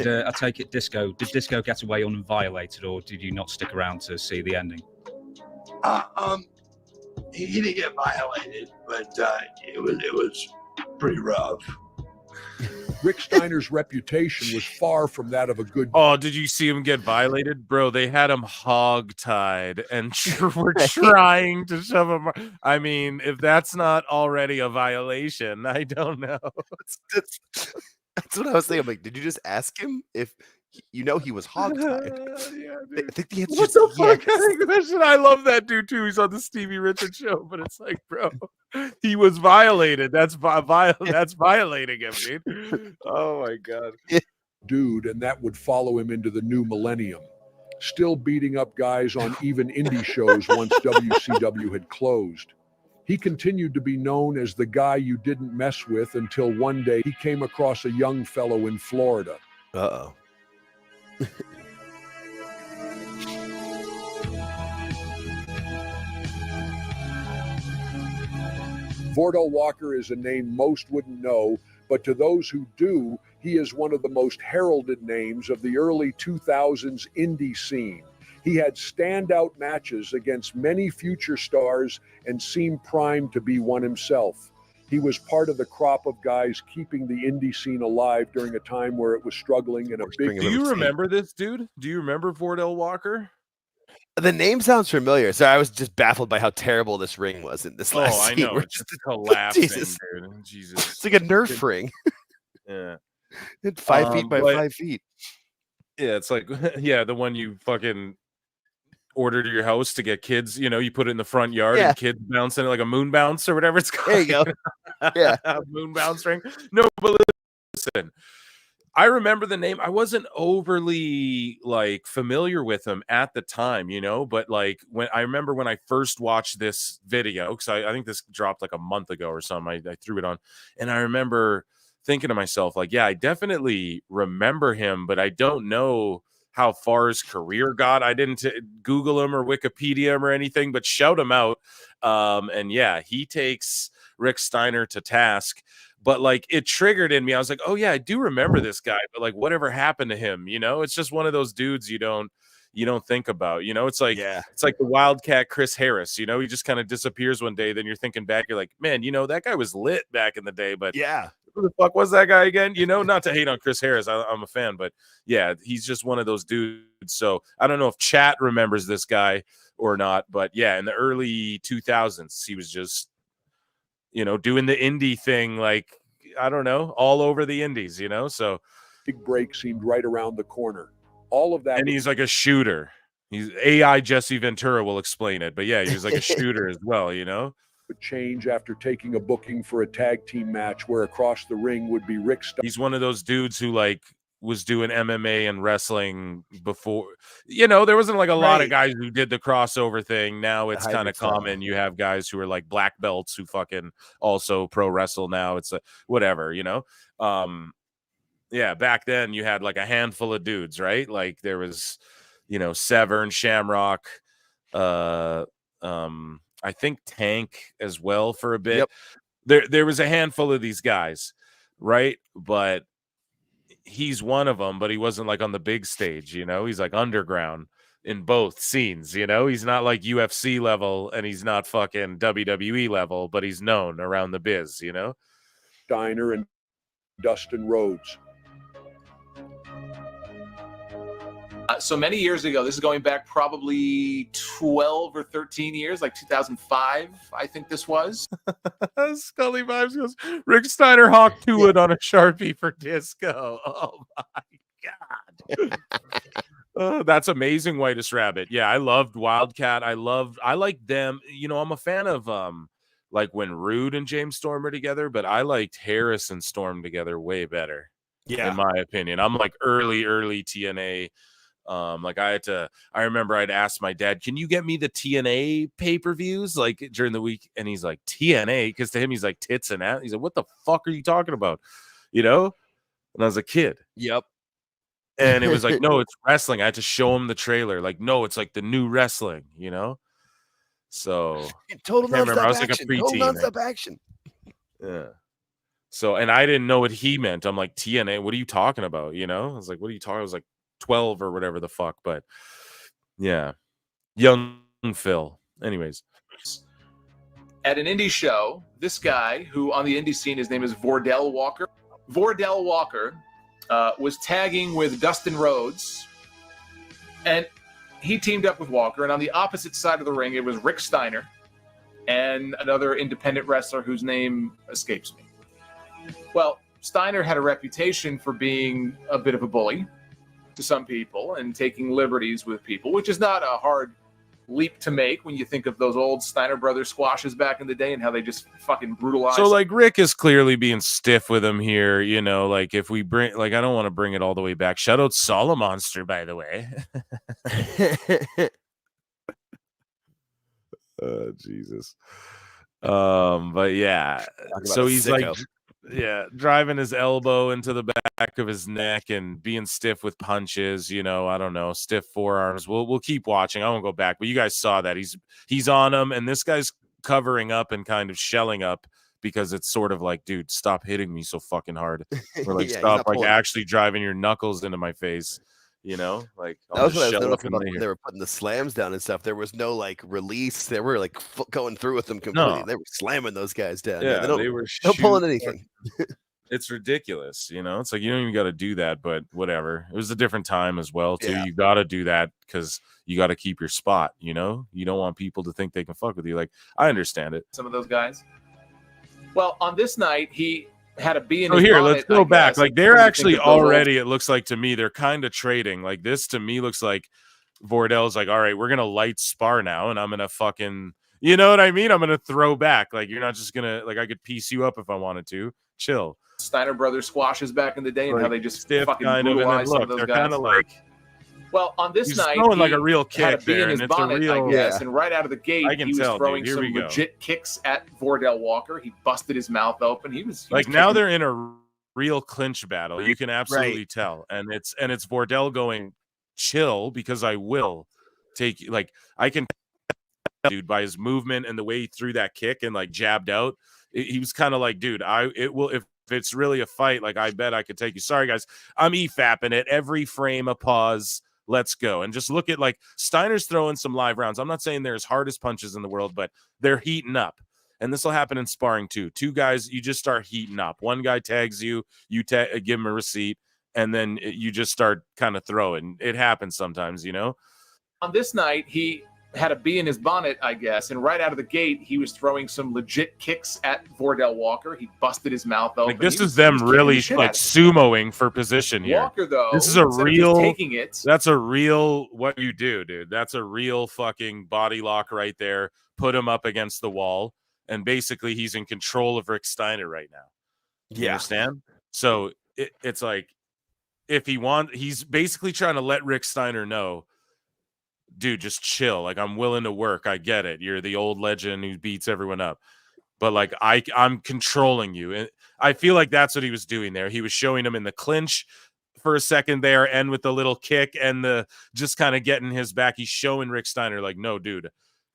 I take it Disco? Did Disco get away unviolated, or did you not stick around to see the ending? He didn't get violated, but it was pretty rough. Rick Steiner's reputation was far from that of a good. Oh, did you see him get violated, bro? They had him hog-tied and were trying to shove him. I mean, if that's not already a violation, I don't know. That's what I was thinking. I'm like, did you just ask him if he was hog-tied? Yeah, I think the answer what is the fuck? yes. I love that dude too. He's on the Stevie Richards show, but it's like, bro, he was violated. That's that's violating him, dude. Oh my god, dude, and that would follow him into the new millennium. Still beating up guys on even indie shows once WCW had closed. He continued to be known as the guy you didn't mess with until one day he came across a young fellow in Florida. Uh-oh. Vordo Walker is a name most wouldn't know, but to those who do, he is one of the most heralded names of the early 2000s indie scene. He had standout matches against many future stars and seemed primed to be one himself. He was part of the crop of guys keeping the indie scene alive during a time where it was struggling in a big... Do you remember this dude? Do you remember Vordell Walker? The name sounds familiar. So I was just baffled by how terrible this ring was in this last I scene. know. We're It's just collapsing, Jesus. dude. Jesus. It's like a Nerf ring. Yeah. It's 5 feet by 5 feet. Yeah, it's like, yeah, the one you fucking order to your house to get kids, you put it in the front yard and kids bouncing it like a moon bounce or whatever it's called. There you go. Yeah. Moon bounce ring. No, but listen, I remember the name. I wasn't overly like familiar with him at the time, but like when I first watched this video, because I think this dropped like a month ago or something. I threw it on, and I remember thinking to myself, like, yeah, I definitely remember him, but I don't know how far his career got. I didn't Google him or Wikipedia him or anything, but shout him out. And yeah, he takes Rick Steiner to task. But like it triggered in me. I was like, oh yeah, I do remember this guy, but like whatever happened to him? It's just one of those dudes you don't think about. It's like it's like the Wildcat Chris Harris. He just kind of disappears one day. Then you're thinking back, you're like, man, that guy was lit back in the day. But Who the fuck was that guy again? You know, not to hate on Chris Harris. I'm a fan, but yeah, he's just one of those dudes. So I don't know if chat remembers this guy or not, but yeah, in the early 2000s, he was just, you know, doing the indie thing, like, I don't know, all over the indies, you know? So big break seemed right around the corner. All of that. And he's like a shooter. He's AI Jesse Ventura will explain it, but yeah, he was like a shooter as well, you know? Would change after taking a booking for a tag team match where across the ring would be Rick Steiner. He's one of those dudes who like was doing MMA and wrestling before. You know, there wasn't like a lot of guys who did the crossover thing. Now it's kind of common. You have guys who are like black belts who fucking also pro wrestle now. It's whatever, you know? Yeah, back then you had like a handful of dudes, right? Like there was, you know, Severn, Shamrock, I think Tank as well for a bit. There was a handful of these guys, right? But he's one of them, but he wasn't like on the big stage, you know? He's like underground in both scenes, you know? He's not like UFC level and he's not fucking WWE level, but he's known around the biz, you know? Steiner and Dustin Rhodes. So many years ago, this is going back probably 12 or 13 years, like 2005, I think this was. Scully Vibes goes, Rick Steiner hawked to it on a Sharpie for disco. Oh my God. Oh, that's amazing, Whitest Rabbit. Yeah, I loved Wildcat. I like them. You know, I'm a fan of like when Rude and James Storm are together, but I liked Harris and Storm together way better. Yeah. In my opinion. I'm like early TNA. Like I remember I'd ask my dad, can you get me the TNA pay-per-views like during the week? And he's like, TNA? Because to him, he's like tits and ass. He's like, what the fuck are you talking about? You know? And I was a kid. Yep. And it was like, no, it's wrestling. I had to show him the trailer. Like, no, it's like the new wrestling, you know? So Total I remember I was nonstop like a action. preteen. Total nonstop action. Yeah. So, and I didn't know what he meant. I'm like, TNA, what are you talking about? You know? I was like, what are you talking? I was like 12 or whatever the fuck, but yeah, young Phil. Anyways, At an indie show, this guy, who on the indie scene, his name is Vordell Walker. Vordell Walker was tagging with Dustin Rhodes, and he teamed up with Walker. And on the opposite side of the ring, it was Rick Steiner and another independent wrestler whose name escapes me. Well, Steiner had a reputation for being a bit of a bully to some people and taking liberties with people, which is not a hard leap to make when you think of those old Steiner Brothers squashes back in the day and how they just fucking brutalized. so like Rick is clearly being stiff with him here, you know, like if we bring, like, I don't want to bring it all the way back. Shout out Solomonster, by the way. Jesus. But yeah, so he's like, yeah, driving his elbow into the back of his neck and being stiff with punches, you know, I don't know, stiff forearms. We'll keep watching. I won't go back, but you guys saw that he's on him, and this guy's covering up and kind of shelling up because it's sort of like, dude, stop hitting me so fucking hard. Or like, stop like actually driving your knuckles into my face. You know, like that was what I was noticing about when they were putting the slams down and stuff. There was no like release. They were like going through with them completely. No. They were slamming those guys down. Yeah, they were no pulling anything. It's ridiculous, you know. It's like you don't even got to do that, but whatever. It was a different time as well, too. Yeah. You got to do that because you got to keep your spot. You know, you don't want people to think they can fuck with you. Like, I understand it. Some of those guys. Well, on this night, he had a bee in So his here, bonnet, let's go I back. guess. Like they're When you think actually of those old- already, it looks like to me, they're kind of trading. Like this to me looks like Vordell's like, all right, we're gonna light spar now, and I'm gonna fucking, you know what I mean? I'm gonna throw back. Like you're not just gonna, like, I could piece you up if I wanted to. Chill. Steiner Brothers squashes back in the day and Like, how they just stiff fucking kind of, and then brutalized some of look, those they're guys. kind of like, Well, on this he's night, throwing like he a real had a kick bee there, in his and it's a bonnet, I real- guess, Yeah. and right out of the gate, I can he was tell, throwing dude. Here some we go. legit kicks at Vordell Walker. He busted his mouth open. He was like now kicking- they're in a real clinch battle. You can absolutely tell, and it's Vordell going, chill, because I will take, like, I can tell, dude, by his movement and the way he threw that kick and like jabbed out. He was kind of like, dude, it will, if it's really a fight, like, I bet I could take you. Sorry guys, I'm EFAPing it. Every frame a pause. Let's go. And just look at, like, Steiner's throwing some live rounds. I'm not saying they're his hardest punches in the world, but they're heating up. and this will happen in sparring too. Two guys, you just start heating up. One guy tags you, give him a receipt, and then you just start kind of throwing. It happens sometimes, you know. On this night, he had a bee in his bonnet, I guess, and right out of the gate, he was throwing some legit kicks at Vordell Walker. He busted his mouth open. Like, this is them really like sumoing for position here. Walker, though, this is a instead of real just taking it. That's a real what you do, dude. That's a real fucking body lock right there. Put him up against the wall, and basically he's in control of Rick Steiner right now. You understand? So it's like if he's basically trying to let Rick Steiner know, dude, just chill. Like, I'm willing to work. I get it. You're the old legend who beats everyone up. But, like, I'm controlling you. And I feel like that's what he was doing there. He was showing him in the clinch for a second there and with the little kick and the just kind of getting his back. He's showing Rick Steiner, like, no, dude,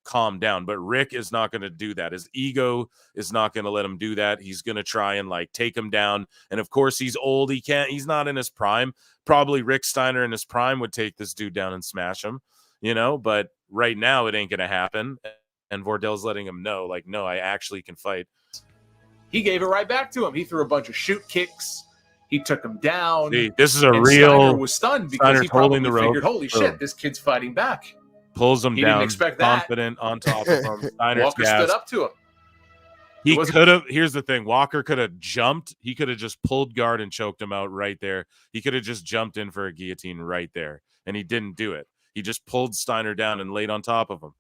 calm down. But Rick is not going to do that. His ego is not going to let him do that. He's going to try and, like, take him down. And, of course, he's old. He's not in his prime. Probably Rick Steiner in his prime would take this dude down and smash him. You know, but right now it ain't going to happen. And Vordell's letting him know, like, no, I actually can fight. He gave it right back to him. He threw a bunch of shoot kicks. He took him down. See, this is a and real. Steiner was stunned because Steiner's he probably holding the rope. figured, holy shit, this kid's fighting back. Pulls him He down, didn't expect that. confident on top of him. Steiner's Walker gassed. stood up to him. He could have. Here's the thing: Walker could have jumped. He could have just pulled guard and choked him out right there. He could have just jumped in for a guillotine right there, and he didn't do it. He just pulled Steiner down and laid on top of him.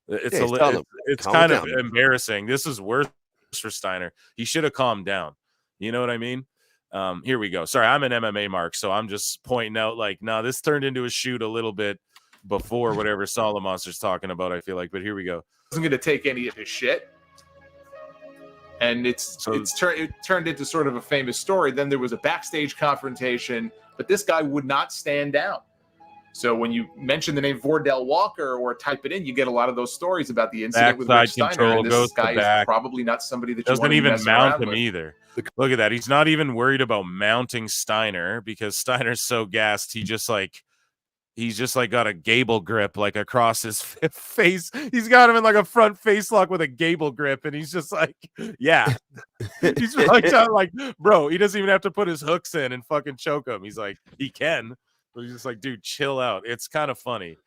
It's kind of embarrassing. This is worse for Steiner. He should have calmed down. You know what I mean? Here we go. Sorry, I'm an MMA mark, so I'm just pointing out, like, no, this turned into a shoot a little bit before whatever Solomonster's talking about, I feel like. But here we go. Wasn't going to take any of his shit. And it turned into sort of a famous story. Then there was a backstage confrontation, but this guy would not stand down. So when you mention the name Vordell Walker or type it in, you get a lot of those stories about the incident with Rick Steiner. And this guy is probably not somebody that you want to even mess mount around him with. either. Look at that. He's not even worried about mounting Steiner because Steiner's so gassed. He's just like got a gable grip like across his face. He's got him in like a front face lock with a gable grip, and he's just like, yeah. He's like, bro, he doesn't even have to put his hooks in and fucking choke him. He's like, he can, but he's just like, dude, chill out. It's kind of funny.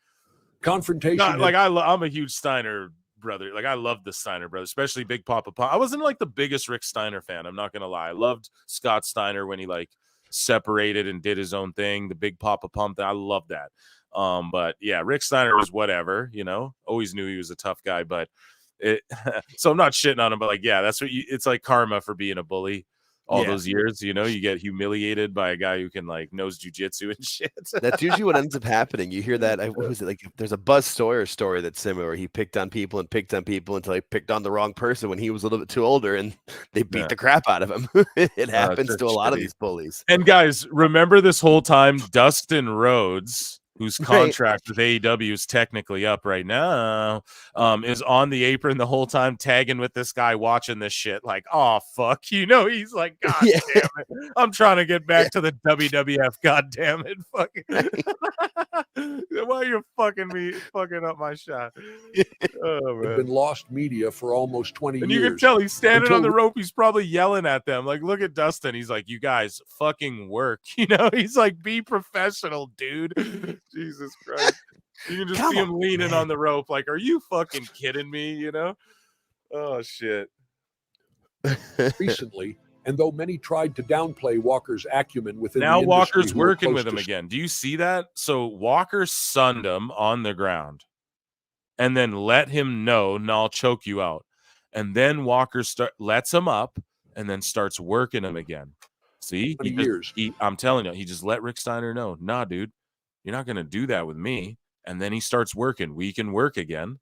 Confrontation. I'm a huge Steiner brother. Like, I love the Steiner brothers, especially Big Papa Pump. I wasn't like the biggest Rick Steiner fan. I'm not gonna lie. I loved Scott Steiner when he like separated and did his own thing. The Big Papa Pump, I love that. But yeah, Rick Steiner was whatever, you know. Always knew he was a tough guy, but so I'm not shitting on him, but like, yeah, that's what it's like karma for being a bully. All those years, you know, you get humiliated by a guy who can like knows jujitsu and shit. That's usually what ends up happening. You hear that? What was it like? There's a Buzz Sawyer story that's similar. He picked on people until he picked on the wrong person when he was a little bit too older, and they beat the crap out of him. It happens to a lot of these bullies. And guys, remember this whole time, Dustin Rhodes, whose contract with AEW is technically up right now, is on the apron the whole time, tagging with this guy watching this shit. Like, oh fuck, you know, he's like, God damn it, I'm trying to get back to the WWF. God damn it, fucking. Why are you fucking up my shot? Oh man, been lost media for almost 20 and years. you can tell he's standing on the rope. He's probably yelling at them. Like, look at Dustin. He's like, you guys fucking work. You know, he's like, be professional, dude. Jesus Christ. You can just see him leaning on the rope. Like, are you fucking kidding me? You know? Oh shit. Recently, and though many tried to downplay Walker's acumen within now the industry, Walker's working with him again. Do you see that? So Walker sunned him on the ground and then let him know, no, I'll choke you out. And then Walker lets him up and then starts working him again. See? I'm telling you, he just let Rick Steiner know, nah, dude, you're not going to do that with me. And then he starts working. We can work again.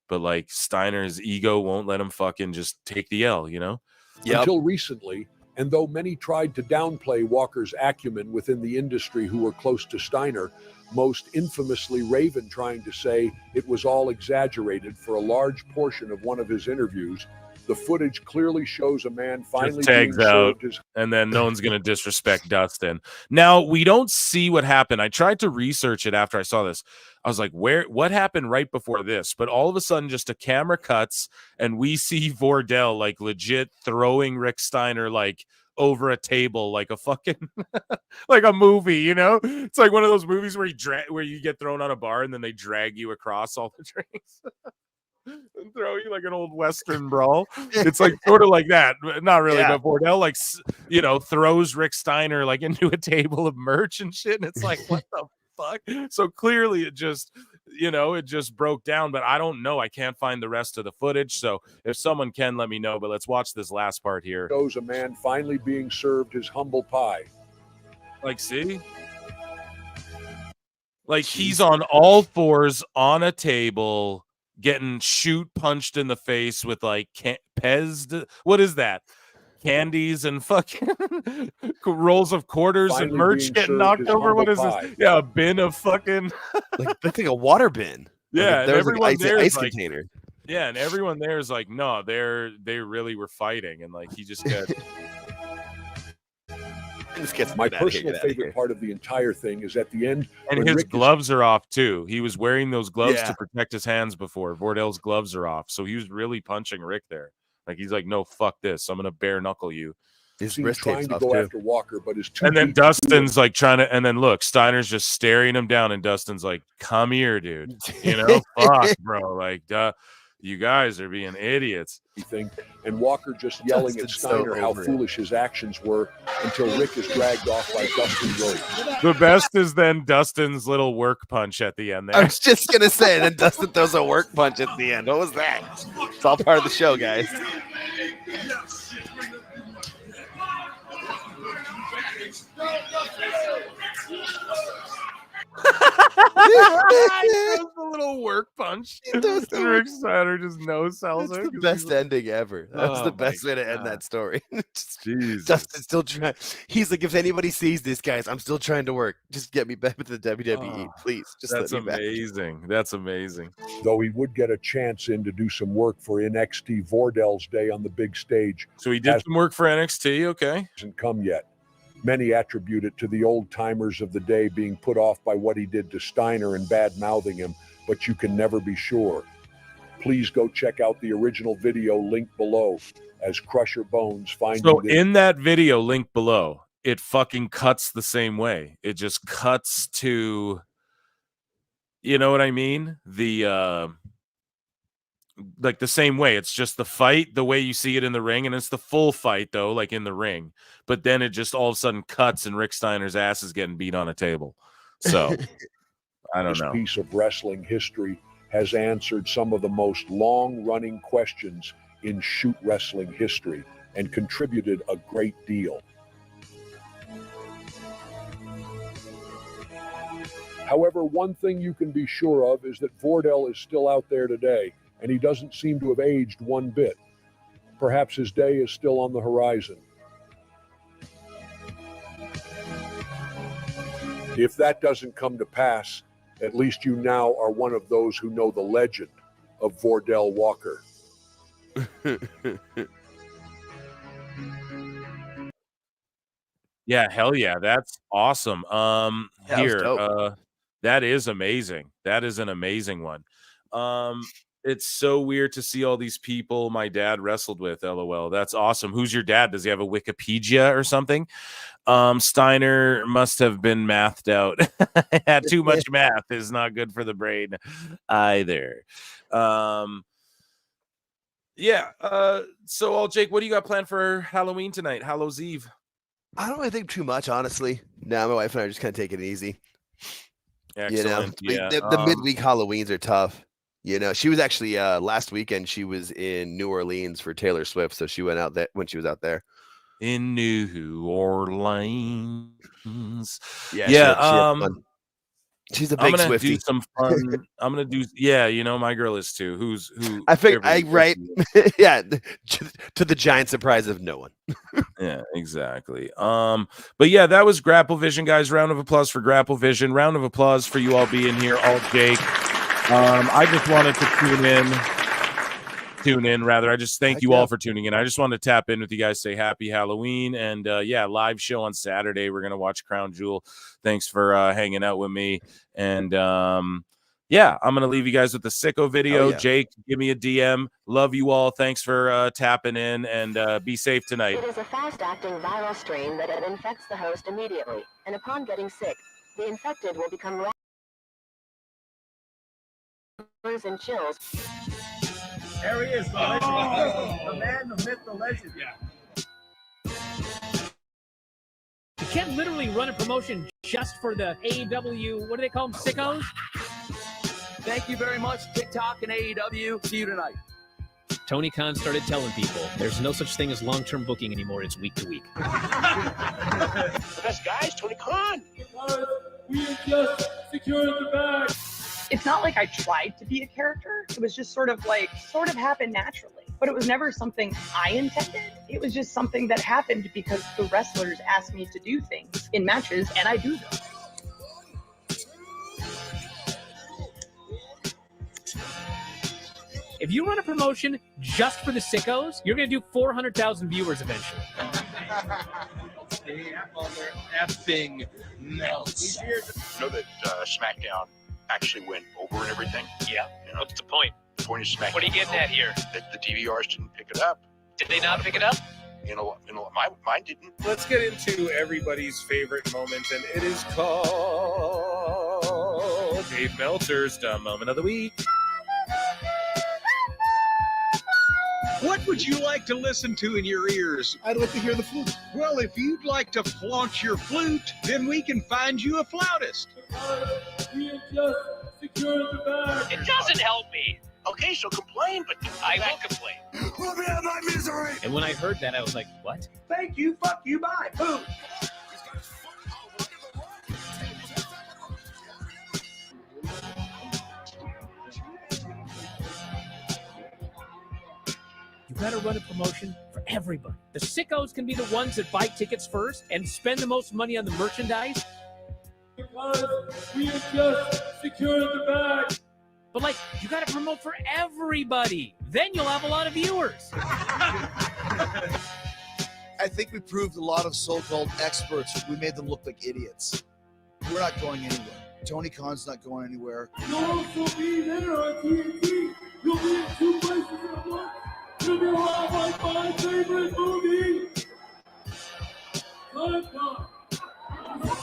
But like Steiner's ego won't let him fucking just take the L, you know? Until recently, and though many tried to downplay Walker's acumen within the industry who were close to Steiner, most infamously Raven trying to say it was all exaggerated for a large portion of one of his interviews, The footage clearly shows a man finally Just being tags out, served his and then no one's gonna disrespect Dustin. Now we don't see what happened. I tried to research it after I saw this. I was like, what happened right before this? But all of a sudden, just a camera cuts, and we see Vordell like legit throwing Rick Steiner like over a table, like a fucking like a movie. You know, it's like one of those movies where where you get thrown on a bar and then they drag you across all the drinks. And throw you like an old Western brawl. It's like sort of like that, not really. Yeah. But Vordell, like, you know, throws Rick Steiner like into a table of merch and shit. And it's like, what the fuck? So clearly, it just, you know, it just broke down. But I don't know. I can't find the rest of the footage. So if someone can, let me know. But let's watch this last part here. Shows a man finally being served his humble pie. Like, see. Like he's on all fours on a table, getting punched in the face with like Pez. What is that? Candies and fucking rolls of quarters Finally and merch being getting served knocked his over. What is humble this? pie. Yeah, a bin of fucking Like that's like a water bin. yeah. Like, And there was like everyone ice, there is ice like, container. yeah, and everyone there is like, no, they really were fighting, and like he just got. This gets My get outta here, personal get outta favorite here. part of the entire thing is at the end, And when his Rick is- gloves are off too. He was wearing those gloves Yeah. to protect his hands before. Vordell's gloves are off, so he was really punching Rick there. Like he's like, no, fuck this. I'm gonna bare knuckle you. His seen wrist trying tape's to off go too. after Walker, but is too And then beat to do it. Dustin's like trying to, and then look, Steiner's just staring him down, and Dustin's like, "Come here, dude. You know, fuck, bro. Like, you guys are being idiots." Thing, and Walker just yelling at Dustin's so Steiner how over it. foolish his actions were until Rick is dragged off by Dustin Rhodes. The best is then Dustin's little work punch at the end I there. was just gonna say, then Dustin throws a work punch at the end. What was that? It's all part of the show, guys. He throws a little work punch. He does And Rick Steiner just no sells That's it. the best ending ever. That's Oh the best my way to end God. that story. Just- Jesus. Dustin's still trying. He's like, if anybody sees this, guys, I'm still trying to work. Just get me back with the WWE, please. Just That's let me back. amazing. That's amazing. Though he would get a chance in to do some work for NXT Vordell's day on the big stage, So he did some work for NXT. Okay. hasn't come yet. Many attribute it to the old timers of the day being put off by what he did to Steiner and bad-mouthing him, but you can never be sure. Please go check out the original video linked below as Crusher Bones finds So in that video link below, it fucking cuts the same way. It just cuts to, you know what I mean? The like the same way. It's just the fight the way you see it in the ring, and it's the full fight though, like in the ring. But then it just all of a sudden cuts, and Rick Steiner's ass is getting beat on a table. So I don't this know. piece of wrestling history has answered some of the most long-running questions in shoot wrestling history and contributed a great deal. However, one thing you can be sure of is that Vordell is still out there today, and he doesn't seem to have aged one bit. Perhaps his day is still on the horizon. If that doesn't come to pass, at least you now are one of those who know the legend of Vordell Walker. Yeah, hell yeah, that's awesome. Yeah, that was Here, dope. that is amazing. That is an amazing one. It's so weird to see all these people my dad wrestled with. LOL. That's awesome. Who's your dad? Does he have a Wikipedia or something? Steiner must have been mathed out. Yeah, too much math is not good for the brain either. Yeah. So, Jake, what do you got planned for Halloween tonight? Hallows Eve. I don't really think too much, honestly. No, my wife and I are just kind of taking it easy. Excellent. You know, Yeah. the midweek Halloweens are tough. You know, she was actually last weekend. She was in New Orleans for Taylor Swift, so she went out there when she was out there. In New Orleans. Yeah, Yeah. She's a I'm big gonna Swiftie. do some fun. I'm gonna do. Yeah, you know, my girl is too. Who? I think everybody right. knows. Yeah, to the giant surprise of no one. Yeah, exactly. But yeah, that was Grapple Vision, guys. Round of applause for Grapple Vision. Round of applause for you all being here, all Jake. I just wanted to tune in tune in, rather. I just thank you all for tuning in. I just wanted to tap in with you guys, say happy Halloween, and live show on Saturday. We're gonna watch Crown Jewel. Thanks for hanging out with me, and I'm gonna leave you guys with the sicko video. Jake, give me a DM. Love you all. Thanks for tapping in, and be safe tonight. It is a fast-acting viral strain that infects the host immediately, and upon getting sick, the infected will become shivers and chills. There he is, the legend. The man, the myth, the legend. You can't literally run a promotion just for the AEW, what do they call them, sickos? Thank you very much, TikTok and AEW. See you tonight. Tony Khan started telling people there's no such thing as long-term booking anymore. It's week to week. The best guys, Tony Khan. We just secured the bag. It's not like I tried to be a character. It was just sort of happened naturally. But it was never something I intended. It was just something that happened because the wrestlers asked me to do things in matches, and I do them. If you run a promotion just for the sickos, you're going to do 400,000 viewers eventually. Effing melts. You know that SmackDown actually went over and everything? Yeah. What's the point? The point is SmackDown. What are you getting at here? That the DVRs didn't pick it up. Did they not pick it up? Mine didn't. Let's get into everybody's favorite moment, and it is called Dave Meltzer's Dumb Moment of the Week. What would you like to listen to in your ears? I'd like to hear the flute. Well, if you'd like to flaunt your flute, then we can find you a flautist. We just secured the bag. It doesn't help me. Okay, so complain, but I will complain. Let me have my misery. And when I heard that, I was like, what? Thank you, fuck you, bye. Boom. You got to run a promotion for everybody. The sickos can be the ones that buy tickets first and spend the most money on the merchandise. Because we just secured the bag. But you got to promote for everybody. Then you'll have a lot of viewers. I think we proved a lot of so-called experts. We made them look like idiots. We're not going anywhere. Tony Khan's not going anywhere. You'll also be there on TNT. You'll be in 2 places at once. You'll be like my favorite movie. Lifetime.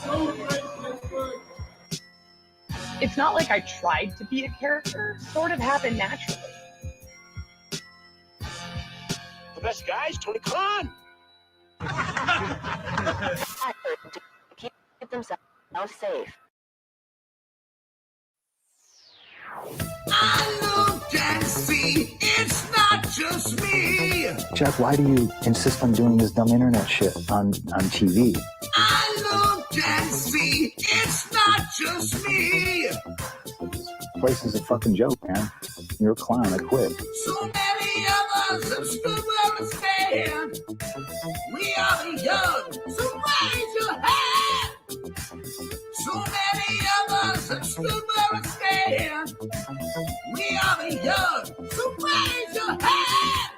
So great, Pittsburgh. It's not like I tried to be a character. It sort of happened naturally. the best guys, Tony Khan. Keep themselves safe. I look and see it's not just me. Jack, why do you insist on doing this dumb internet shit on TV? I look and see it's not just me. This place is a fucking joke, man. You're a clown. I quit. So many of us have stood where we stand. We are the young, so raise your hand. So many of us have stood where we stand. We are the young, so raise your hand.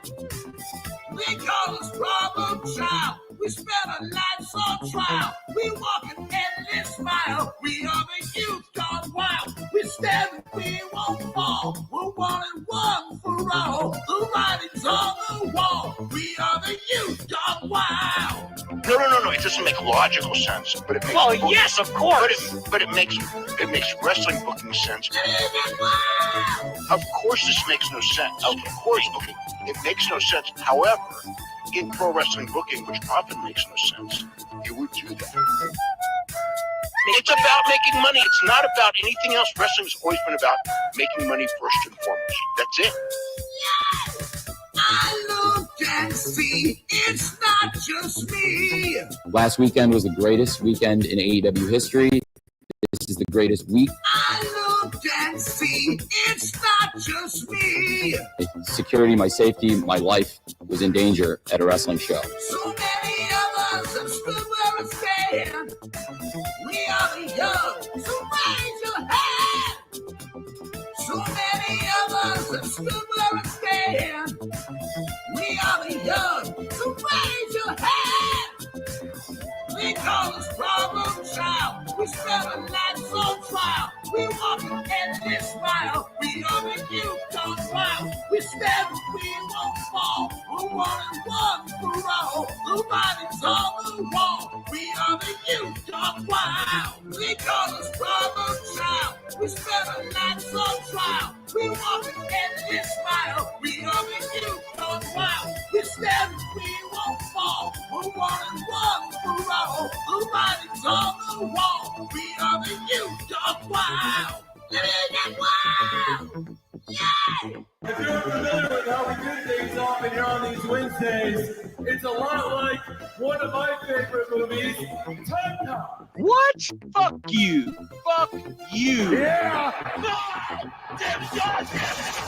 We call us problem child. We spend our lives on trial. We walk an endless mile. We are the youth gone wild. We stand and we won't fall. We're 1 and 1 for all. The writing's on the wall. We are the youth gone wild. No. It doesn't make logical sense, but it makes. Well, yes, of course. But it makes wrestling booking sense. Of course, this makes no sense. Of course, okay, it makes no sense. However, in pro wrestling booking, which often makes no sense, you would do that. It's about making money. It's not about anything else. Wrestling's always been about making money first and foremost. That's it. I look and see it's not just me. Last weekend was the greatest weekend in AEW history. This is the greatest week. I look and see it's not just me. Security, my safety, my life was in danger at a wrestling show. So many of us have stood where we stand. We are the young, so raise your hand. So many of us have stood where we stand. the young, so raise your hand. We call us problem child. We spend our lives on trial. We walk an endless mile. We are the youth on trial. We stand, we won't fall. We're 1 and 1 for all. The writing's on the wall. We are the youth on wild. We call us problem child. We spend our lives on trial. We walk an endless mile. We are the youth on wild. We stand, we won't fall. We're 1 and 1 for all. The writing's on the wall. We are the youth on wild. Wild. Yeah! If you're familiar with how we do things often here on these Wednesdays, it's a lot like one of my favorite movies, Time Cop. What? Fuck you. Fuck you. Yeah! Damn it, God damn it.